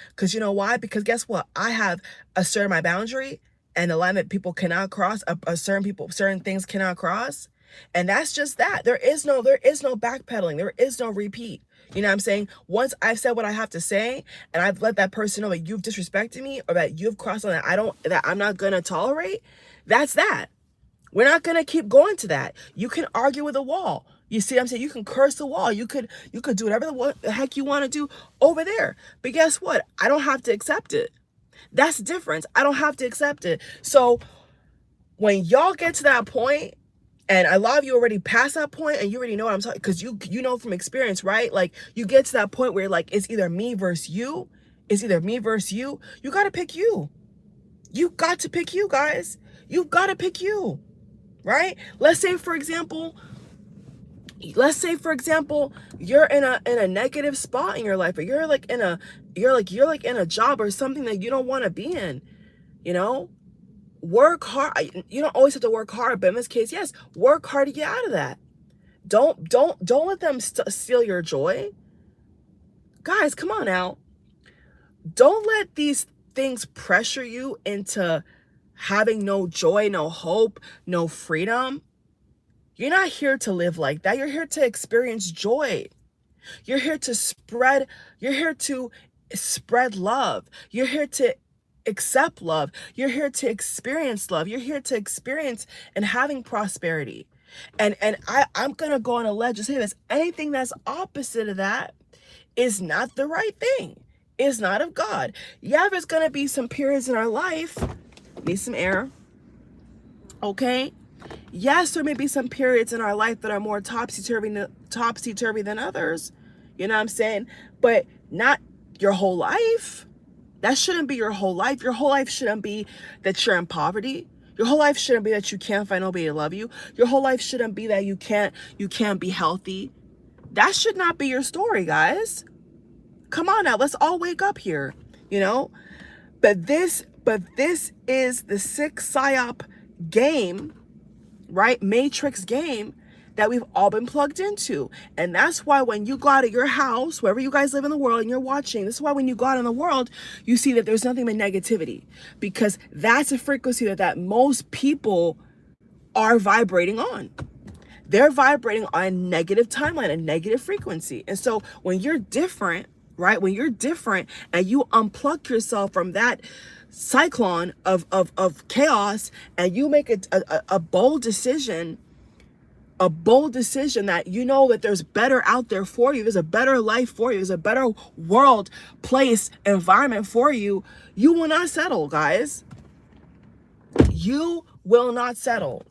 Because you know why? Because guess what? I have asserted my boundary and the line that people cannot cross, certain things cannot cross. And that's just that. There is no backpedaling. There is no repeat. You know what I'm saying? Once I've said what I have to say and I've let that person know that you've disrespected me or that you've crossed on that I'm not gonna tolerate, that's that. We're not gonna keep going to that. You can argue with a wall. You see what I'm saying? You can curse the wall. You could do whatever the heck you want to do over there. But guess what? I don't have to accept it. That's the difference. I don't have to accept it. So when y'all get to that point, and a lot of you already passed that point and you already know what I'm talking, because you know from experience, right? Like you get to that point where like it's either me versus you. It's either me versus you. You got to pick you. You got to pick you, guys. You've got to pick you, right? Let's say for example, you're in a negative spot in your life, or you're in a job or something that you don't want to be in. You know, work hard. You don't always have to work hard, but in this case, yes, work hard to get out of that. Don't let them steal your joy. Guys, come on now. Don't let these things pressure you into having no joy, no hope, no freedom. You're not here to live like that. You're here to experience joy. You're here to spread love. You're here to accept love. You're here to experience love. You're here to experience and having prosperity. And I'm gonna go on a ledge and say this. Anything that's opposite of that is not the right thing. Is not of God. Yeah, there's gonna be some periods in our life. Need some air. Okay. Yes, there may be some periods in our life that are more topsy-turvy than others. You know what I'm saying? But not your whole life. That shouldn't be your whole life. Your whole life shouldn't be that you're in poverty. Your whole life shouldn't be that you can't find nobody to love you. Your whole life shouldn't be that you can't be healthy. That should not be your story, guys. Come on now, let's all wake up here, you know? But this is the sick psyop game, right? Matrix game that we've all been plugged into. And that's why when you go out of your house, wherever you guys live in the world and you're watching, this is why when you go out in the world, you see that there's nothing but negativity, because that's a frequency that most people are vibrating on. They're vibrating on a negative timeline, a negative frequency. And so when you're different, right? When you're different and you unplug yourself from that cyclone of chaos and you make a bold decision, that you know that there's better out there for you, there's a better life for you, there's a better world, place, environment for you, you will not settle, guys. You will not settle.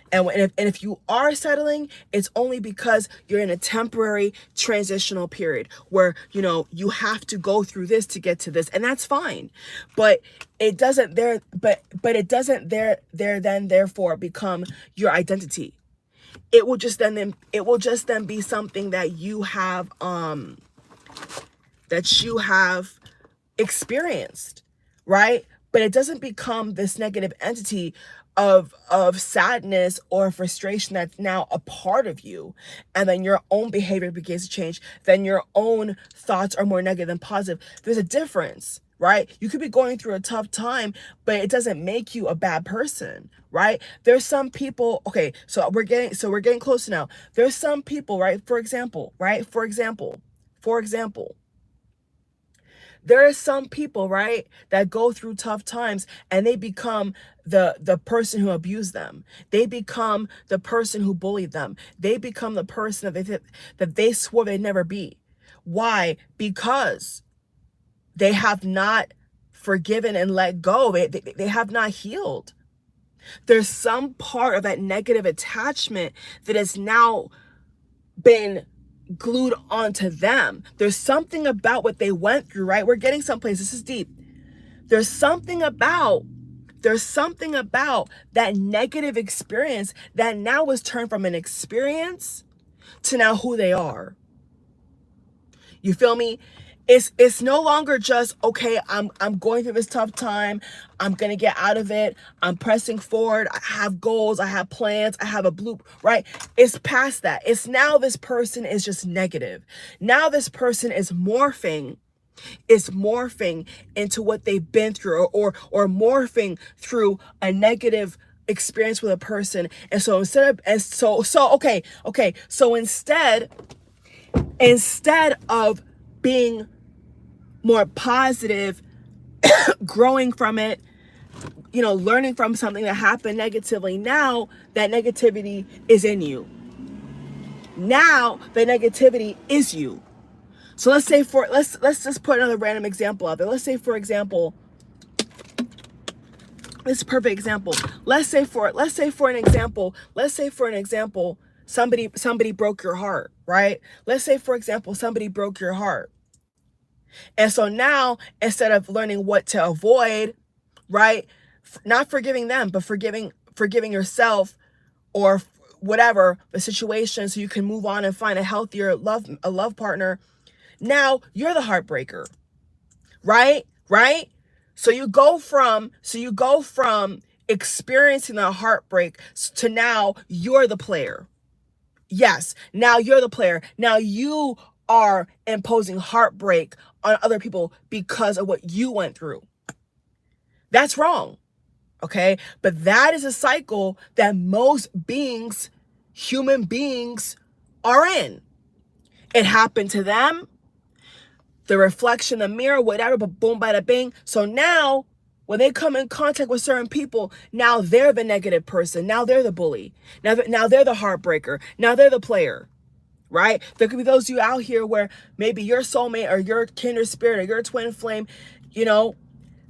And if you are settling, it's only because you're in a temporary transitional period where, you know, you have to go through this to get to this, and that's fine. But it doesn't therefore become your identity. It will just then be something that you have experienced, right? But it doesn't become this negative entity of sadness or frustration that's now a part of you, and then your own behavior begins to change, then your own thoughts are more negative than positive. There's a difference, right? You could be going through a tough time, but it doesn't make you a bad person, right? There's some people, okay, so we're getting close now. There's some people, right? For example, there are some people, right, that go through tough times and they become the person who abused them. They become the person who bullied them. They become the person that they swore they'd never be. Why? Because they have not forgiven and let go. They have not healed. There's some part of that negative attachment that has now been glued onto them. There's something about what they went through, right? We're getting someplace. This is deep. There's something about that negative experience that now was turned from an experience to now who they are. You feel me? It's no longer just, okay, I'm going through this tough time. I'm going to get out of it. I'm pressing forward. I have goals. I have plans. I have a blueprint, right? It's past that. It's now this person is just negative. Now this person is morphing into what they've been through or morphing through a negative experience with a person. And so instead of being more positive, growing from it, learning from something that happened negatively, now that negativity is in you. Now the negativity is you. So let's just put another random example out there. Let's say, for example, this is a perfect example. Let's say for an example, somebody broke your heart, right? Let's say, for example, somebody broke your heart. And so now, instead of learning what to avoid, right? Not forgiving them, but forgiving yourself or whatever the situation, so you can move on and find a healthier love partner. Now you're the heartbreaker, right? So you go from experiencing the heartbreak to now you're the player. Yes, now you're the player. Now you are imposing heartbreak on other people because of what you went through. That's wrong, okay? But that is a cycle that most human beings are in. It happened to them, the reflection, the mirror, whatever, but boom, bada bing. So now when they come in contact with certain people, now they're the negative person. Now they're the bully. Now they're the heartbreaker. Now they're the player, right? There could be those of you out here where maybe your soulmate or your kindred spirit or your twin flame,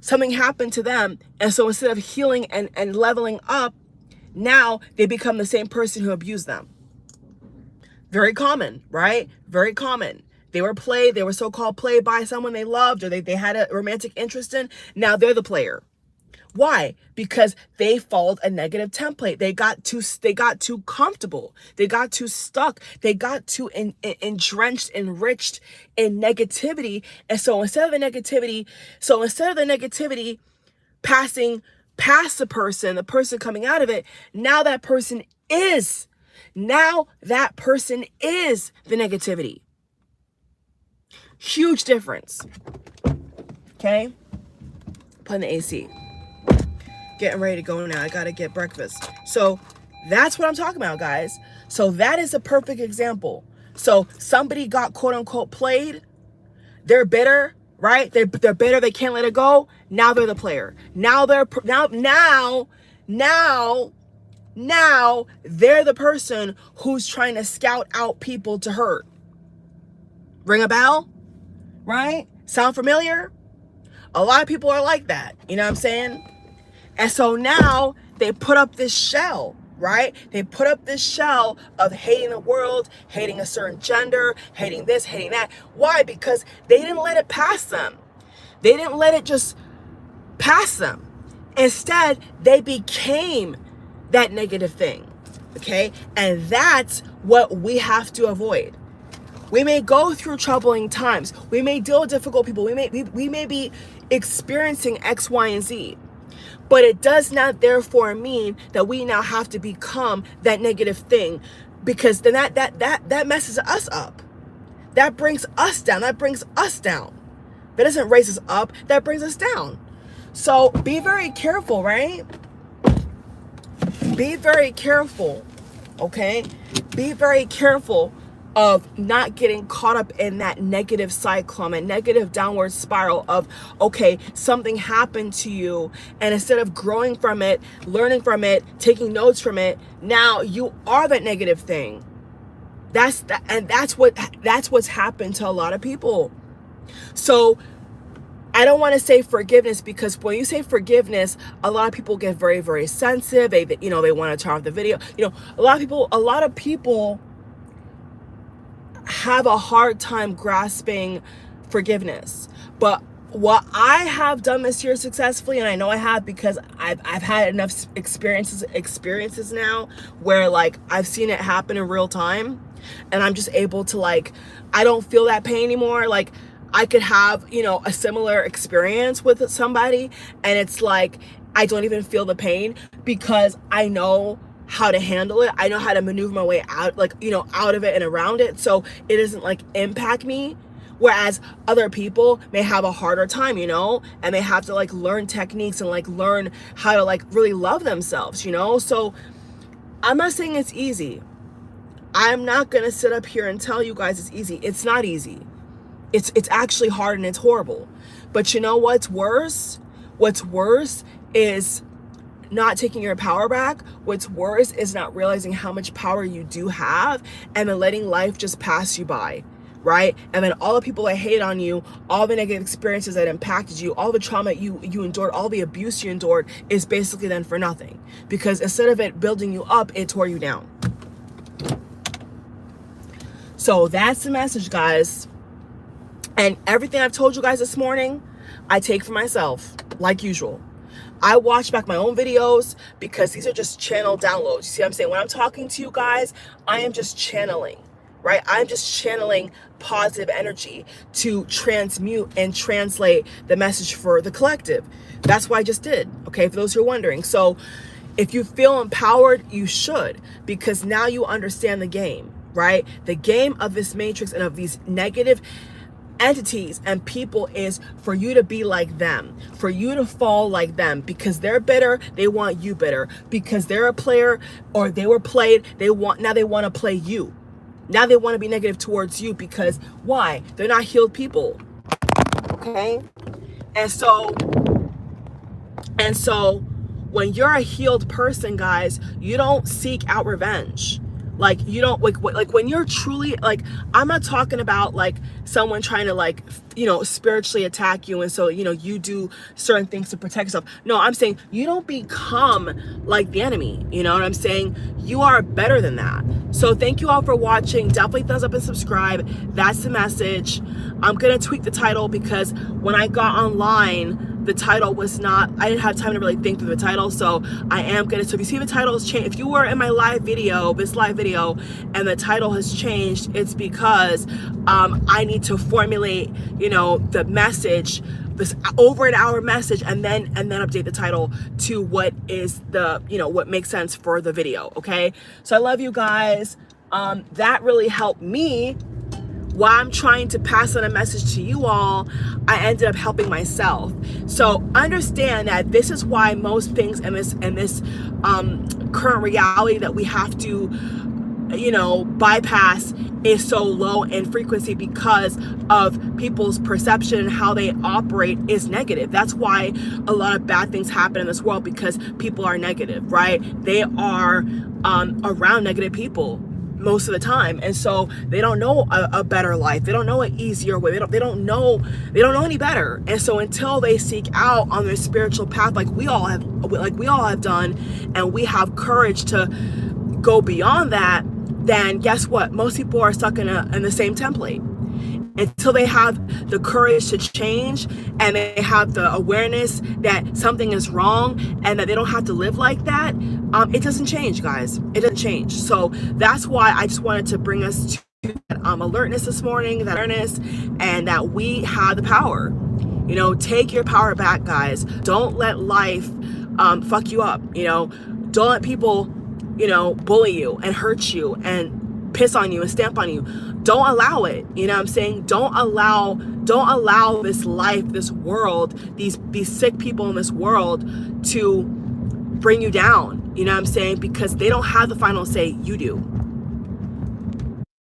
something happened to them. And so instead of healing and leveling up, now they become the same person who abused them. Very common, right? Very common. They were so-called played by someone they loved or they had a romantic interest in. Now they're the player. Why? Because they followed a negative template. They got too comfortable. They got too stuck. They got too enriched in negativity. And so instead of the negativity passing past the person coming out of it, now that person is the negativity. Huge difference. Okay? Putting the AC. Getting ready to go now. I gotta get breakfast. So that's what I'm talking about, guys. So that is a perfect example. So somebody got quote unquote played. They're bitter, right? They're bitter. They can't let it go. Now they're the player. Now they're the person who's trying to scout out people to hurt. Ring a bell? Right? Sound familiar? A lot of people are like that. You know what I'm saying? And so now they put up this shell, right? They put up this shell of hating the world, hating a certain gender, hating this, hating that. Why? Because they didn't let it pass them. They didn't let it just pass them. Instead, they became that negative thing, okay? And that's what we have to avoid. We may go through troubling times. We may deal with difficult people. We may be experiencing X, Y, and Z. But it does not therefore mean that we now have to become that negative thing, because then that messes us up. That brings us down. That doesn't raise us up, that brings us down. So be very careful, right? Be very careful, okay? Be very careful of not getting caught up in that negative cyclone, a negative downward spiral of, okay, something happened to you, and instead of growing from it, learning from it, taking notes from it, now you are that negative thing. That's what's happened to a lot of people. So I don't want to say forgiveness, because when you say forgiveness, a lot of people get very, very sensitive. They want to turn off the video. A lot of people have a hard time grasping forgiveness. But what I have done this year successfully, and I know I have because I've had enough experiences now where like I've seen it happen in real time, and I'm just able to like, I don't feel that pain anymore. Like I could have, a similar experience with somebody, and it's like, I don't even feel the pain because I know how to handle it. I know how to maneuver my way out, like, out of it and around it. So it doesn't like impact me. Whereas other people may have a harder time, and they have to like learn techniques and like learn how to like really love themselves, So I'm not saying it's easy. I'm not going to sit up here and tell you guys it's easy. It's not easy. It's actually hard and it's horrible. But you know what's worse? What's worse is not taking your power back. What's worse is not realizing how much power you do have, and then letting life just pass you by, right? And then all the people that hate on you, all the negative experiences that impacted you, all the trauma you endured, all the abuse you endured is basically then for nothing. Because instead of it building you up, it tore you down. So that's the message, guys. And everything I've told you guys this morning, I take for myself, like usual. I watch back my own videos because these are just channel downloads. You see what I'm saying? When I'm talking to you guys, I am just channeling, right? I'm just channeling positive energy to transmute and translate the message for the collective. That's what I just did, okay, for those who are wondering. So if you feel empowered, you should, because now you understand the game, right? The game of this matrix and of these negative entities and people is for you to be like them, for you to fall like them, because they're bitter, they want you bitter, because they're a player or they were played, now they want to play you. Now they want to be negative towards you, because why? They're not healed people. Okay? And so when you're a healed person, guys, you don't seek out revenge. Like, you don't, like when you're truly, like, I'm not talking about like someone trying to like, spiritually attack you. And so, you do certain things to protect yourself. No, I'm saying you don't become like the enemy. You know what I'm saying? You are better than that. So thank you all for watching. Definitely thumbs up and subscribe. That's the message. I'm going to tweak the title because when I got online, the title was not, I didn't have time to really think through the title. So I am going to, so if you see the title has changed, if you were in my live video, this live video, and the title has changed, it's because I need to formulate, the message, this over an hour message, and then update the title to what is the, what makes sense for the video. Okay. So I love you guys. That really helped me. While I'm trying to pass on a message to you all, I ended up helping myself. So understand that this is why most things in this current reality that we have to, bypass is so low in frequency, because of people's perception and how they operate is negative. That's why a lot of bad things happen in this world, because people are negative, right? They are around negative people most of the time, and so they don't know a better life. They don't know an easier way. They don't know any better. And so until they seek out on their spiritual path, like we all have done, and we have courage to go beyond that, then guess what? Most people are stuck in the same template until they have the courage to change, and they have the awareness that something is wrong and that they don't have to live like that. It doesn't change, guys. It doesn't change. So that's why I just wanted to bring us to that alertness this morning, that awareness, and that we have the power. Take your power back, guys. Don't let life fuck you up. Don't let people, bully you and hurt you and piss on you and stamp on you. Don't allow it. You know what I'm saying? Don't allow this life, this world, these sick people in this world to bring you down. You know what I'm saying? Because they don't have the final say, you do.